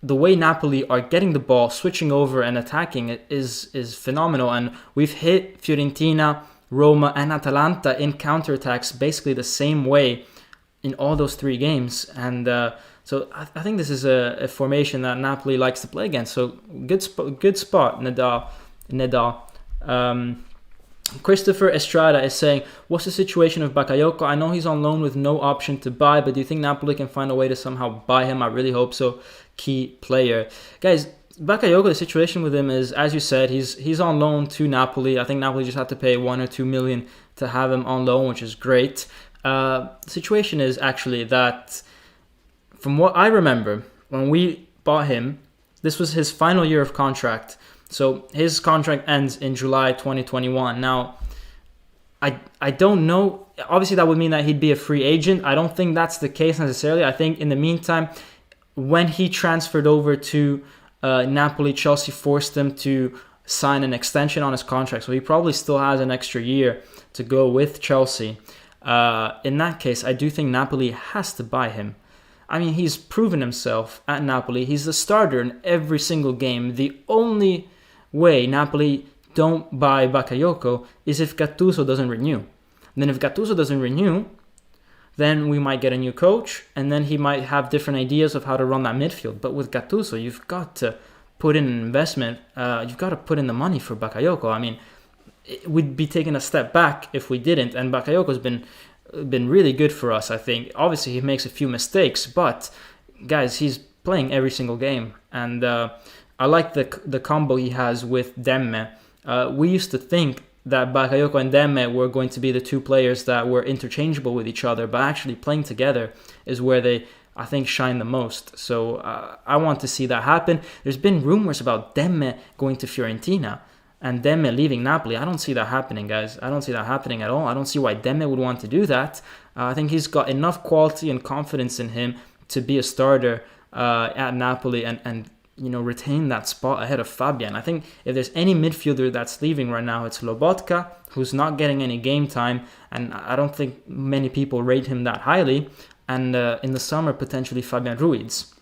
the way Napoli are getting the ball, switching over and attacking it is phenomenal. And we've hit Fiorentina, Roma, and Atalanta in counterattacks basically the same way in all those three games. And so I think this is a formation that Napoli likes to play against. So good spot, Nedal. Christopher Estrada is saying, what's the situation of Bakayoko? I know he's on loan with no option to buy, but do you think Napoli can find a way to somehow buy him? I really hope so. Key player. Guys, Bakayoko, the situation with him is, as you said, he's on loan to Napoli. I think Napoli just had to pay 1 or 2 million to have him on loan, which is great. The situation is actually that, from what I remember, when we bought him, this was his final year of contract. So his contract ends in July 2021. Now, I don't know. Obviously, that would mean that he'd be a free agent. I don't think that's the case necessarily. I think in the meantime, when he transferred over to Napoli, Chelsea forced him to sign an extension on his contract. So he probably still has an extra year to go with Chelsea. In that case, I do think Napoli has to buy him. I mean, he's proven himself at Napoli. He's the starter in every single game. The only way Napoli don't buy Bakayoko is if Gattuso doesn't renew. And then if Gattuso doesn't renew, then we might get a new coach, and then he might have different ideas of how to run that midfield. But with Gattuso, you've got to put in an investment. You've got to put in the money for Bakayoko. I mean, we'd be taking a step back if we didn't. And Bakayoko's been really good for us, I think. Obviously, he makes a few mistakes, but guys, he's playing every single game. And I like the combo he has with Demme. We used to think that Bakayoko and Demme were going to be the two players that were interchangeable with each other, but actually playing together is where they, I think, shine the most. So I want to see that happen. There's been rumors about Demme going to Fiorentina and Demme leaving Napoli. I don't see that happening, guys. I don't see that happening at all. I don't see why Demme would want to do that. I think he's got enough quality and confidence in him to be a starter at Napoli and retain that spot ahead of Fabian. I think if there's any midfielder that's leaving right now, it's Lobotka, who's not getting any game time, and I don't think many people rate him that highly. And in the summer, potentially Fabian Ruiz.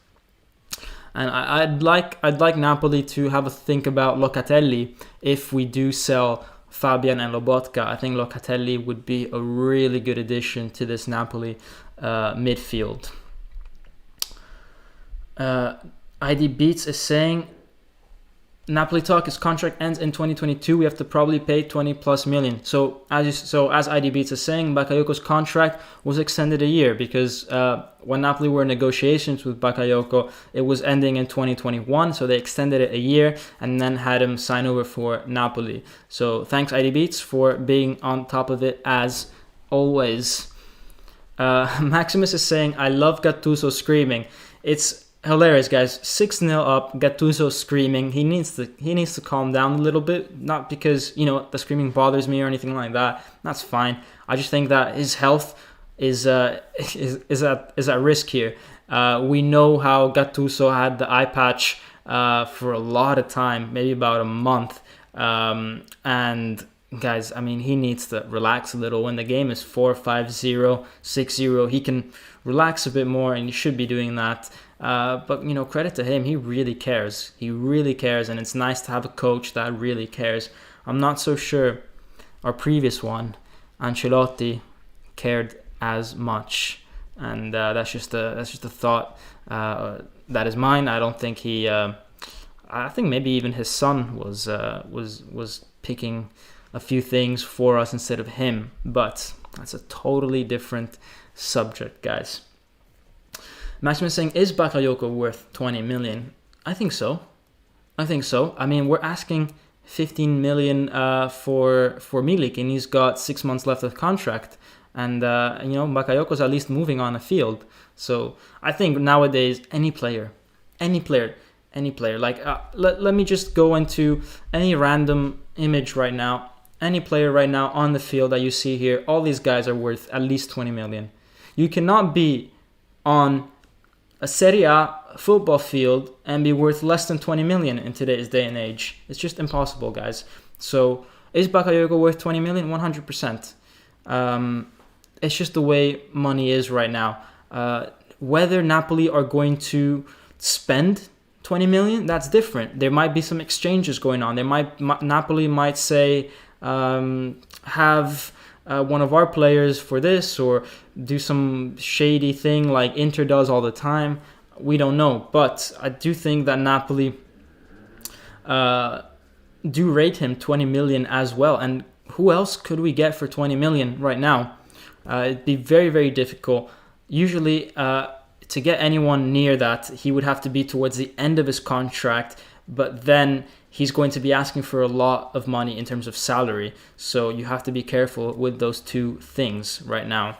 And I'd like Napoli to have a think about Locatelli if we do sell Fabian and Lobotka. I think Locatelli would be a really good addition to this Napoli midfield. ID Beats is saying, Napoli talk, his contract ends in 2022. We have to probably pay 20 plus million. So as ID Beats is saying, Bakayoko's contract was extended a year because when Napoli were in negotiations with Bakayoko, it was ending in 2021. So they extended it a year and then had him sign over for Napoli. So thanks ID Beats for being on top of it as always. Maximus is saying, I love Gattuso screaming. It's hilarious, guys. 6-0 up, Gattuso screaming. He needs to calm down a little bit. Not because the screaming bothers me or anything like that. That's fine. I just think that his health is at risk here. We know how Gattuso had the eye patch for a lot of time, maybe about a month. And guys, I mean, he needs to relax a little. When the game is 4-5-0, 6-0, he can relax a bit more, and he should be doing that. But credit to him, he really cares. He really cares, and it's nice to have a coach that really cares. I'm not so sure our previous one, Ancelotti cared as much, and that's just a thought that is mine. I don't think he. I think maybe even his son was picking a few things for us instead of him, but that's a totally different subject, guys. Maxim is saying, is Bakayoko worth 20 million? I think so. I mean, we're asking 15 million for Milik, and he's got 6 months left of contract. And, Bakayoko's at least moving on the field. So I think nowadays, any player, like, let me just go into any random image right now. Any player right now on the field that you see here, all these guys are worth at least 20 million. You cannot be on a Serie A football field and be worth less than 20 million in today's day and age. It's just impossible, guys. So is Bakayoko worth 20 million? 100%. It's just the way money is right now. Whether Napoli are going to spend 20 million, that's different. There might be some exchanges going on. Napoli might say, have one of our players for this, or do some shady thing like Inter does all the time. We don't know, but I do think that Napoli do rate him 20 million as well. And who else could we get for 20 million right now? It'd be very, very difficult. Usually, to get anyone near that, he would have to be towards the end of his contract, but then he's going to be asking for a lot of money in terms of salary. So you have to be careful with those two things right now.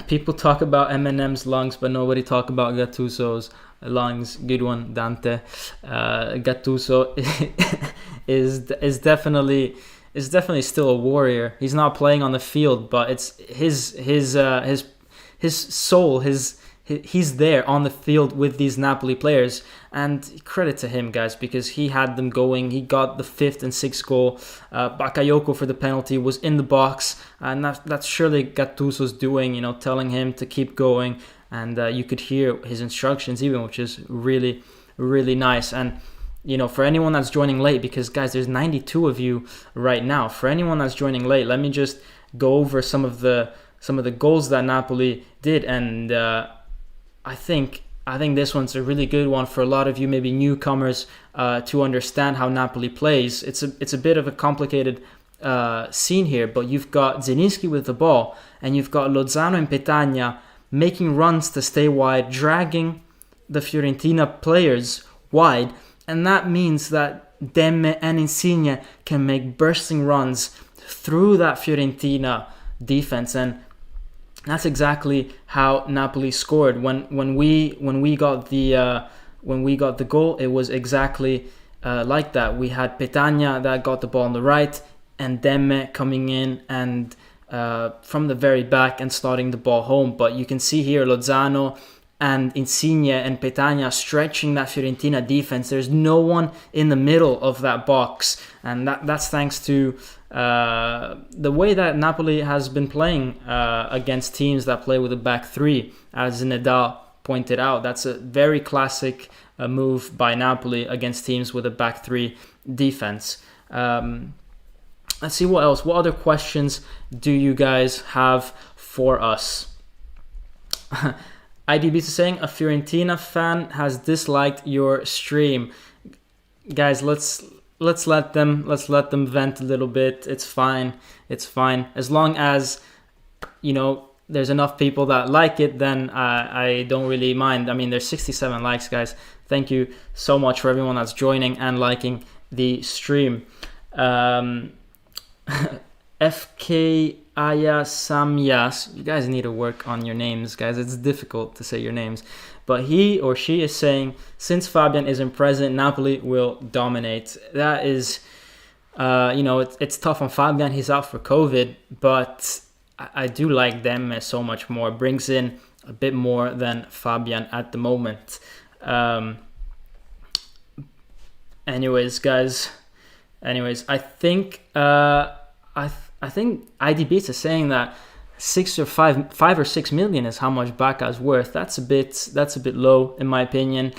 People talk about Eminem's lungs, but nobody talk about Gattuso's lungs. Good one, Dante. Gattuso is definitely still a warrior. He's not playing on the field, but it's his soul, he's there on the field with these Napoli players, and credit to him, guys, because he had them going. He got the 5th and 6th goal. Bakayoko for the penalty was in the box, and that's surely Gattuso's doing, telling him to keep going, and you could hear his instructions even, which is really, really nice. And for anyone that's joining late, because guys, there's 92 of you right now. For anyone that's joining late, let me just go over some of the goals that Napoli did, and I think this one's a really good one for a lot of you, maybe newcomers, to understand how Napoli plays. It's a bit of a complicated scene here, but you've got Zielinski with the ball, and you've got Lozano and Petagna making runs to stay wide, dragging the Fiorentina players wide, and that means that Demme and Insigne can make bursting runs through that Fiorentina defense, and that's exactly how Napoli scored. When we got the goal, it was exactly like that. We had Petagna that got the ball on the right, and Demme coming in and from the very back and starting the ball home. But you can see here Lozano and Insigne and Petagna stretching that Fiorentina defense. There's no one in the middle of that box, and that's thanks to the way that Napoli has been playing against teams that play with a back three. As Zinedine pointed out, that's a very classic move by Napoli against teams with a back three defense. Let's see what else. What other questions do you guys have for us? IDB is saying a Fiorentina fan has disliked your stream. Guys, let's let them vent a little bit. It's fine. As long as there's enough people that like it, then I don't really mind. I mean, there's 67 likes, guys. Thank you so much for everyone that's joining and liking the stream. FK Aya Samyas, you guys need to work on your names, guys. It's difficult to say your names. But he or she is saying, since Fabian isn't present, Napoli will dominate. That is, it's tough on Fabian. He's out for COVID, but I do like Demme so much more. Brings in a bit more than Fabian at the moment. Anyways, guys. I think I think IDB is saying that 5 or 6 million is how much Baka's worth. That's a bit low in my opinion.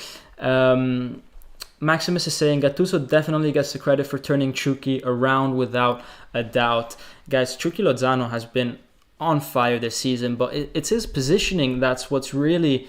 Maximus is saying Gattuso definitely gets the credit for turning Chucky around without a doubt. Guys, Chucky Lozano has been on fire this season, but it's his positioning that's what's really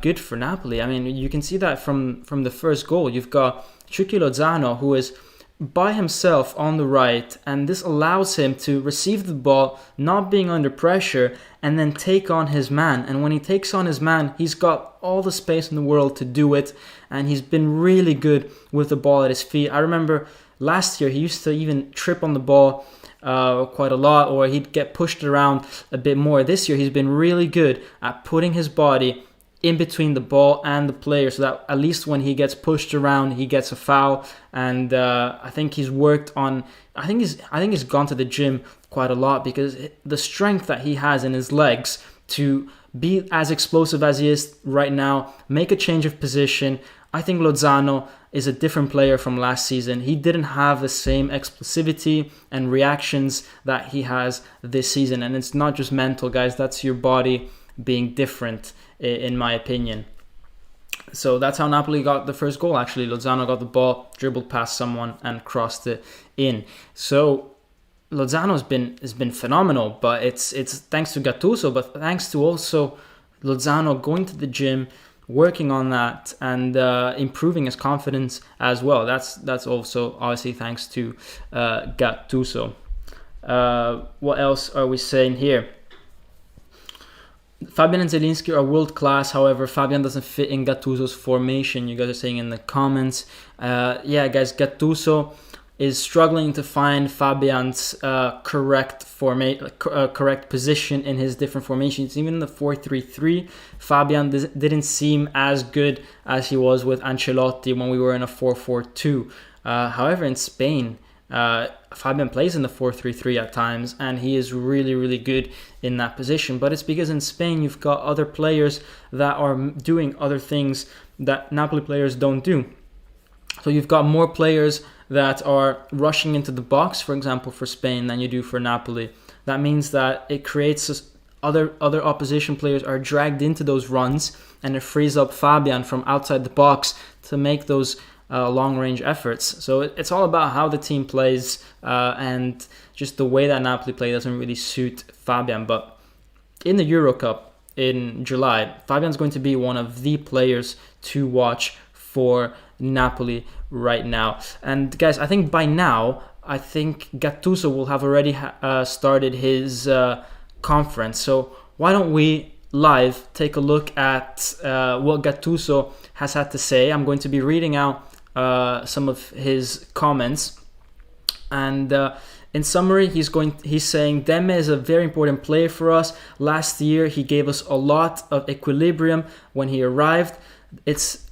good for Napoli. I mean, you can see that from the first goal. You've got Chucky Lozano, who is by himself on the right, and this allows him to receive the ball, not being under pressure, and then take on his man. And when he takes on his man, he's got all the space in the world to do it, and he's been really good with the ball at his feet. I remember last year he used to even trip on the ball quite a lot, or he'd get pushed around a bit more. This year he's been really good at putting his body in between the ball and the player, so that at least when he gets pushed around, he gets a foul. And I think he's worked on. I think he's gone to the gym quite a lot, because the strength that he has in his legs to be as explosive as he is right now, make a change of position. I think Lozano is a different player from last season. He didn't have the same explosivity and reactions that he has this season, and it's not just mental, guys. That's your body being different, in my opinion. So that's how Napoli got the first goal. Actually, Lozano got the ball, dribbled past someone, and crossed it in. So Lozano has been phenomenal, but it's thanks to Gattuso, but thanks to also Lozano going to the gym, working on that, and improving his confidence as well. That's also obviously thanks to Gattuso. What else are we saying here? Fabian and Zielinski are world class. However, Fabian doesn't fit in Gattuso's formation. You guys are saying in the comments. Yeah, guys, Gattuso is struggling to find Fabian's correct position in his different formations. Even in the 4-3-3, Fabian didn't seem as good as he was with Ancelotti when we were in a 4-4-2. However, in Spain, Fabian plays in the 4-3-3 at times, and he is really, really good in that position. But it's because in Spain you've got other players that are doing other things that Napoli players don't do. So you've got more players that are rushing into the box, for example, for Spain than you do for Napoli. That means that it creates other opposition players are dragged into those runs, and it frees up Fabian from outside the box to make those long-range efforts. So it's all about how the team plays, and just the way that Napoli play doesn't really suit Fabian. But in the Euro Cup in July, Fabian's going to be one of the players to watch for Napoli right now. And guys, I think by now, Gattuso will have already started his conference. So why don't we live take a look at what Gattuso has had to say. I'm going to be reading out some of his comments, and in summary, he's saying Demme is a very important player for us. Last year he gave us a lot of equilibrium when he arrived. It's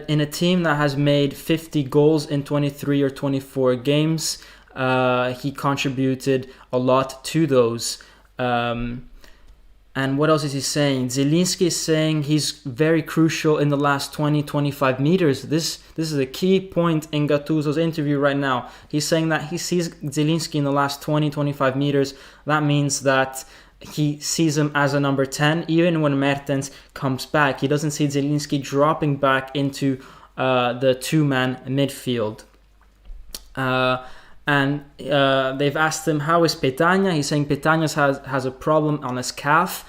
in a team that has made 50 goals in 23 or 24 games. He contributed a lot to those. And what else is he saying? Zielinski is saying he's very crucial in the last 20-25 meters. This is a key point in Gattuso's interview right now. He's saying that he sees Zielinski in the last 20-25 meters. That means that he sees him as a number 10. Even when Mertens comes back, he doesn't see Zielinski dropping back into the two-man midfield. And they've asked him, how is Petagna? He's saying Petagna has a problem on his calf.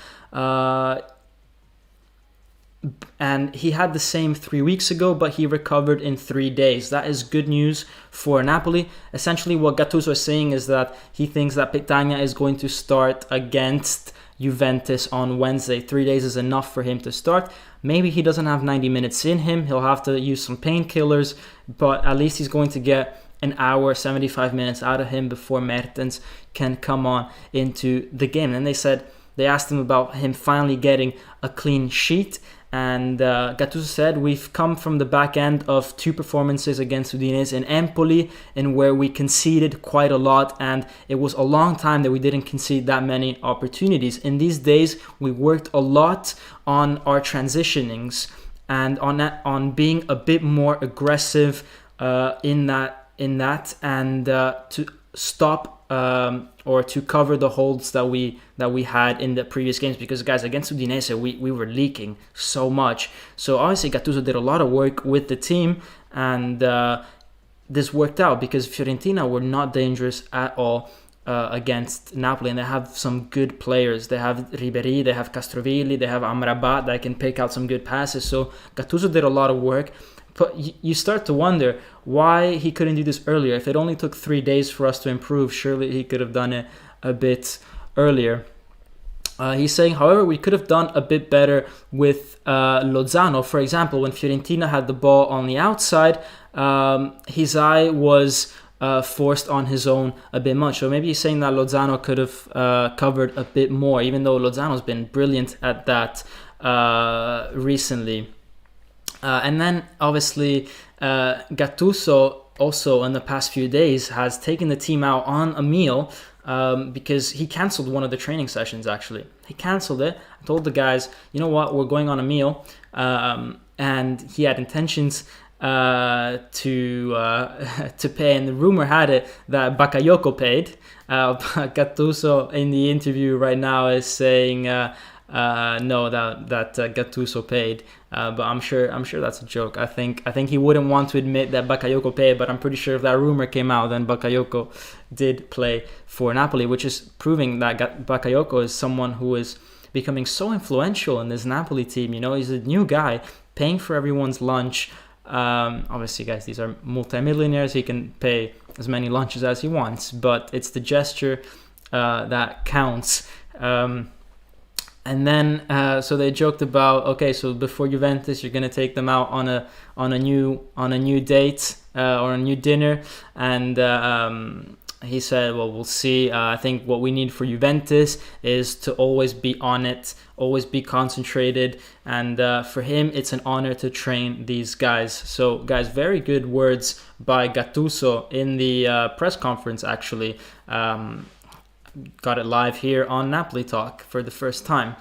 And he had the same 3 weeks ago, but he recovered in 3 days. That is good news for Napoli. Essentially, what Gattuso is saying is that he thinks that Petagna is going to start against Juventus on Wednesday. 3 days is enough for him to start. Maybe he doesn't have 90 minutes in him. He'll have to use some painkillers, but at least he's going to get an hour, 75 minutes out of him before Mertens can come on into the game. And they asked him about him finally getting a clean sheet. And Gattuso said, we've come from the back end of 2 performances against Udinese and Empoli, in where we conceded quite a lot, and it was a long time that we didn't concede that many opportunities. In these days, we worked a lot on our transitionings and on being a bit more aggressive in that, and to stop or to cover the holds that we had in the previous games, because guys, against Udinese we were leaking so much. So obviously Gattuso did a lot of work with the team, and this worked out because Fiorentina were not dangerous at all against Napoli, and they have some good players. They have Ribéry, they have Castrovilli, they have Amrabat that can pick out some good passes. So Gattuso did a lot of work. But you start to wonder why he couldn't do this earlier. If it only took 3 days for us to improve, surely he could have done it a bit earlier. He's saying, however, we could have done a bit better with Lozano. For example, when Fiorentina had the ball on the outside, his eye was forced on his own a bit much. So maybe he's saying that Lozano could have covered a bit more, even though Lozano's been brilliant at that recently. And then, obviously, Gattuso also in the past few days has taken the team out on a meal because he cancelled one of the training sessions, actually. He cancelled it. I told the guys, you know what, we're going on a meal. And he had intentions to pay. And the rumor had it that Bakayoko paid. Gattuso in the interview right now is saying... no, that Gattuso paid, but I'm sure that's a joke. I think he wouldn't want to admit that Bakayoko paid, but I'm pretty sure if that rumor came out, then Bakayoko did play for Napoli, which is proving that Bakayoko is someone who is becoming so influential in this Napoli team. You know, he's a new guy paying for everyone's lunch. Obviously, guys, these are multimillionaires. He can pay as many lunches as he wants, but it's the gesture that counts. And then, so they joked about, okay, so before Juventus, you're gonna take them out on a new date or a new dinner, and he said, well, we'll see. I think what we need for Juventus is to always be on it, always be concentrated, and for him, it's an honor to train these guys. So, guys, very good words by Gattuso in the press conference, actually. Got it live here on Napoli Talk for the first time.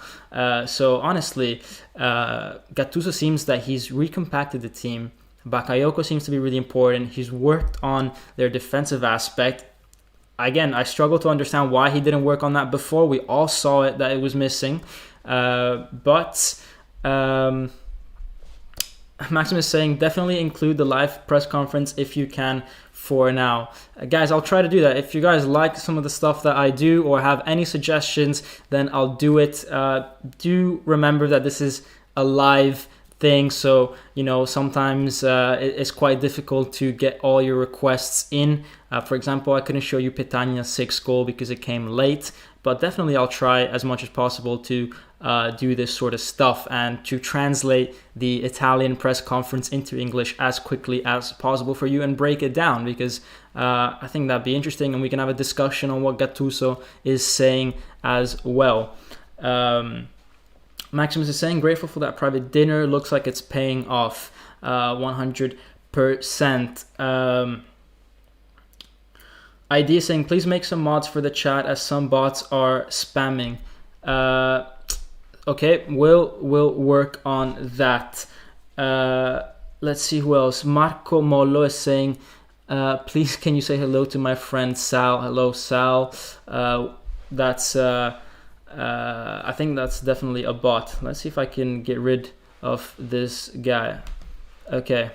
So honestly, Gattuso seems that he's recompacted the team. Bakayoko seems to be really important. He's worked on their defensive aspect. Again, I struggle to understand why he didn't work on that before. We all saw it, that it was missing. But Maxim is saying, definitely include the live press conference if you can for now. Guys, I'll try to do that. If you guys like some of the stuff that I do or have any suggestions, then I'll do it. Do remember that this is a live thing, so you know sometimes it's quite difficult to get all your requests in. For example, I couldn't show you Petagna's 6th goal because it came late, but definitely I'll try as much as possible to do this sort of stuff and to translate the Italian press conference into English as quickly as possible for you and break it down, because I think that'd be interesting and we can have a discussion on what Gattuso is saying as well. Maximus is saying, grateful for that private dinner. Looks like it's paying off 100%. ID is saying, please make some mods for the chat as some bots are spamming. Okay, we'll work on that. Let's see who else. Marco Mollo is saying, please can you say hello to my friend Sal. Hello, Sal. That's I think that's definitely a bot. Let's see if I can get rid of this guy. Okay,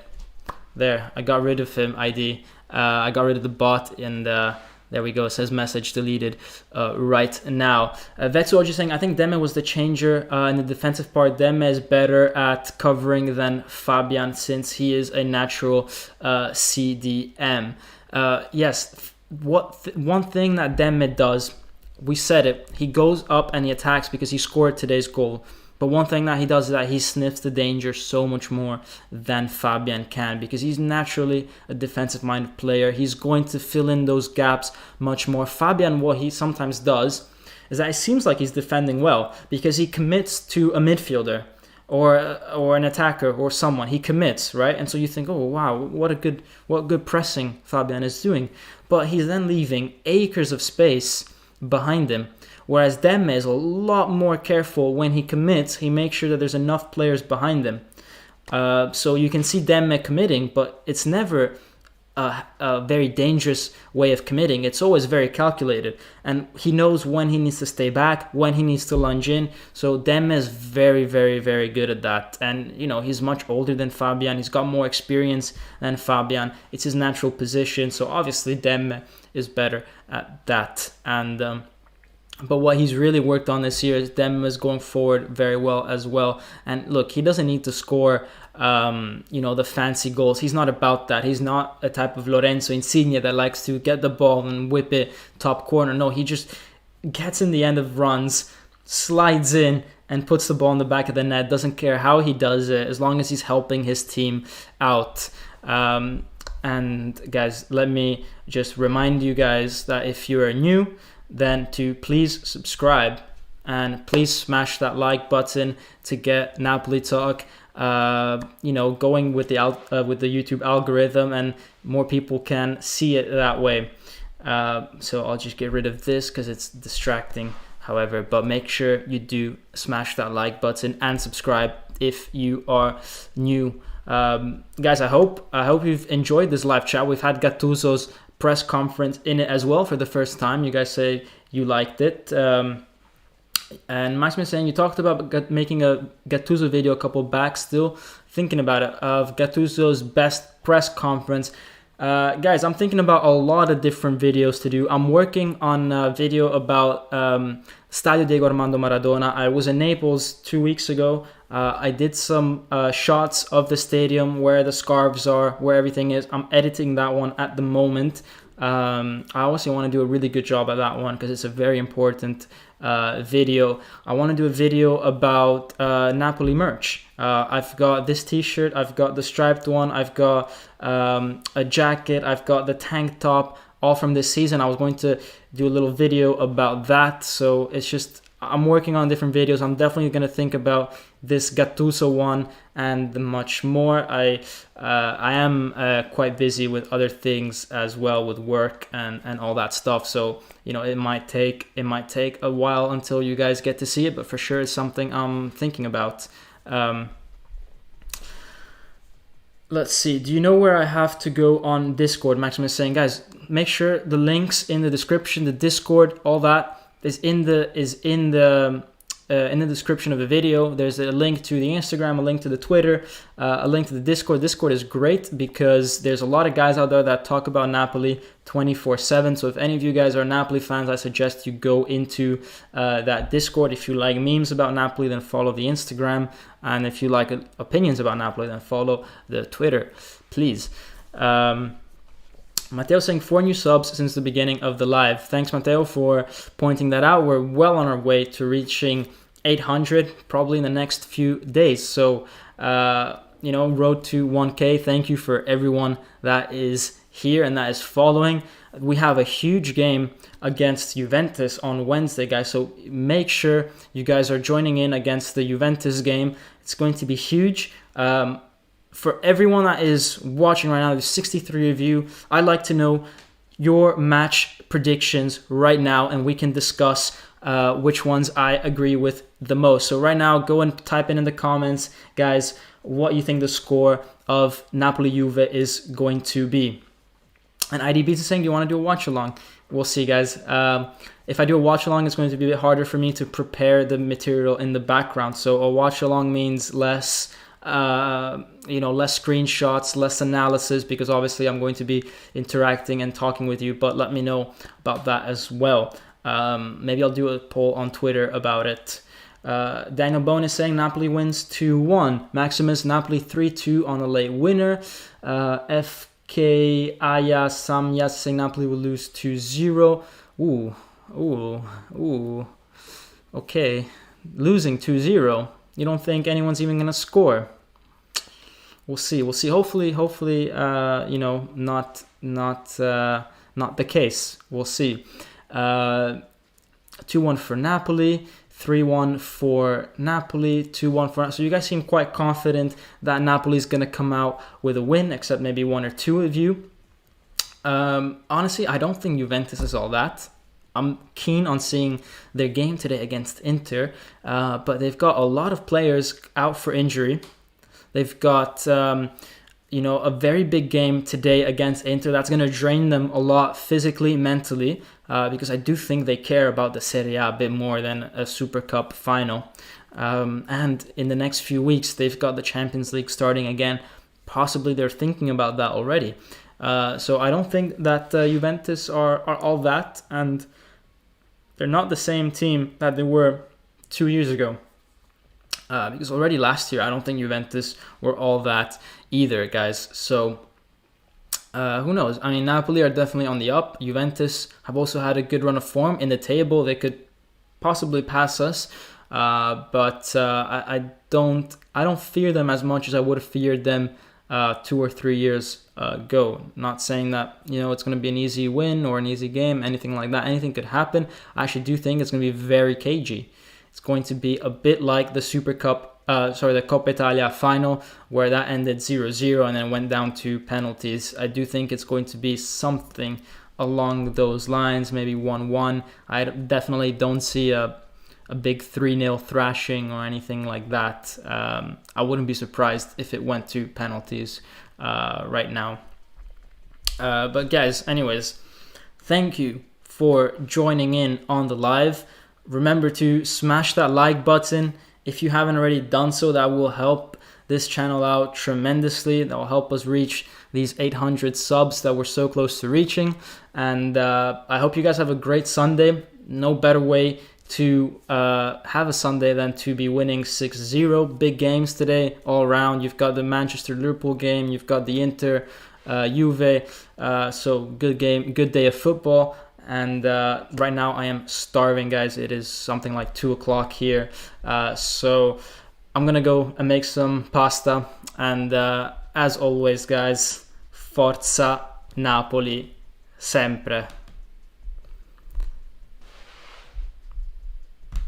there, I got rid of him. ID. I got rid of the bot, and there we go. It says message deleted right now. Vetsu just saying, I think Demme was the changer in the defensive part. Demme is better at covering than Fabian since he is a natural CDM. Yes, one thing that Demme does, we said it, he goes up and he attacks because he scored today's goal. But one thing that he does is that he sniffs the danger so much more than Fabian can, because he's naturally a defensive-minded player. He's going to fill in those gaps much more. Fabian, what he sometimes does is that it seems like he's defending well because he commits to a midfielder or an attacker or someone. He commits, right? And so you think, oh, wow, what good pressing Fabian is doing. But he's then leaving acres of space behind him. Whereas Demme is a lot more careful when he commits. He makes sure that there's enough players behind him. So you can see Demme committing, but it's never a very dangerous way of committing. It's always very calculated, and he knows when he needs to stay back, when he needs to lunge in. So Demme is very, very, very good at that. And he's much older than Fabian. He's got more experience than Fabian. It's his natural position. So obviously Demme is better at that. And but what he's really worked on this year is Demme is going forward very well as well. And look, he doesn't need to score the fancy goals. He's not about that. He's not a type of Lorenzo Insigne that likes to get the ball and whip it top corner. No, he just gets in the end of runs, slides in, and puts the ball in the back of the net. Doesn't care how he does it, as long as he's helping his team out. And guys, let me just remind you guys that if you are new, then to please subscribe and please smash that like button to get Napoli Talk going with the YouTube algorithm, and more people can see it that way. So I'll just get rid of this because it's distracting, however, but make sure you do smash that like button and subscribe if you are new. Guys, I hope you've enjoyed this live chat. We've had Gattuso's press conference in it as well for the first time. You guys say you liked it. And Maxim is saying you talked about making a Gattuso video a couple back, still thinking about it, of Gattuso's best press conference. Guys, I'm thinking about a lot of different videos to do. I'm working on a video about Stadio Diego Armando Maradona. I was in Naples 2 weeks ago. I did some shots of the stadium, where the scarves are, where everything is. I'm editing that one at the moment. I also want to do a really good job at that one because it's a very important video. I want to do a video about Napoli merch. I've got this t-shirt, I've got the striped one, I've got a jacket, I've got the tank top, all from this season. I was going to do a little video about that. So it's just, I'm working on different videos. I'm definitely going to think about this Gattuso one and much more. I am quite busy with other things as well, with work and all that stuff. So it might take a while until you guys get to see it, but for sure it's something I'm thinking about. Let's see. Do you know where I have to go on Discord? Maxim is saying, guys, make sure the links in the description, the Discord, all that is in the description of the video. There's a link to the Instagram, a link to the Twitter, a link to the Discord. Discord is great because there's a lot of guys out there that talk about Napoli 24/7. So if any of you guys are Napoli fans, I suggest you go into that Discord. If you like memes about Napoli, then follow the Instagram. And if you like opinions about Napoli, then follow the Twitter, please. Matteo saying 4 new subs since the beginning of the live. Thanks, Matteo, for pointing that out. We're well on our way to reaching 800 probably in the next few days. So, road to 1K. Thank you for everyone that is here and that is following. We have a huge game against Juventus on Wednesday, guys. So make sure you guys are joining in against the Juventus game. It's going to be huge. For everyone that is watching right now, there's 63 of you. I'd like to know your match predictions right now, and we can discuss which ones I agree with the most. So right now, go and type in the comments, guys, what you think the score of Napoli-Juve is going to be. And IDB is saying, do you want to do a watch-along? We'll see, guys. If I do a watch-along, it's going to be a bit harder for me to prepare the material in the background. So a watch-along means less screenshots, less analysis, because obviously I'm going to be interacting and talking with you, but let me know about that as well. Maybe I'll do a poll on Twitter about it. Daniel Bone is saying Napoli wins 2-1. Maximus, Napoli 3-2 on a late winner. FK Aya Samyas saying Napoli will lose 2-0. Ooh. Okay. Losing 2-0. You don't think anyone's even going to score? We'll see. Hopefully, not the case. We'll see. 2-1 for Napoli, 3-1 for Napoli, 2-1 for... So you guys seem quite confident that Napoli's going to come out with a win, except maybe one or two of you. Honestly, I don't think Juventus is all that. I'm keen on seeing their game today against Inter, but they've got a lot of players out for injury. They've got a very big game today against Inter. That's going to drain them a lot physically, mentally, because I do think they care about the Serie A a bit more than a Super Cup final. And in the next few weeks, they've got the Champions League starting again. Possibly they're thinking about that already. So I don't think that Juventus are all that, and they're not the same team that they were 2 years ago. Because already last year, I don't think Juventus were all that either, guys. So who knows? I mean, Napoli are definitely on the up. Juventus have also had a good run of form in the table. They could possibly pass us, but I don't fear them as much as I would have feared them 2 or 3 years ago. Not saying that it's going to be an easy win or an easy game, anything like that. Anything could happen. I actually do think it's going to be very cagey. It's going to be a bit like the the Coppa Italia final, where that ended 0-0 and then went down to penalties. I do think it's going to be something along those lines, maybe 1-1. I definitely don't see a big 3-0 thrashing or anything like that. I wouldn't be surprised if it went to penalties right now. But guys, anyways, thank you for joining in on the live. Remember to smash that like button if you haven't already done so. That will help this channel out tremendously. That will help us reach these 800 subs that we're so close to reaching. And I hope you guys have a great Sunday. No better way to have a Sunday than to be winning 6-0. Big games today all around. You've got the Manchester-Liverpool game. You've got the Inter, Juve. So good game, good day of football. And right now I am starving, guys. It is something like 2 o'clock here. So I'm going to go and make some pasta. And as always, guys, Forza Napoli, sempre.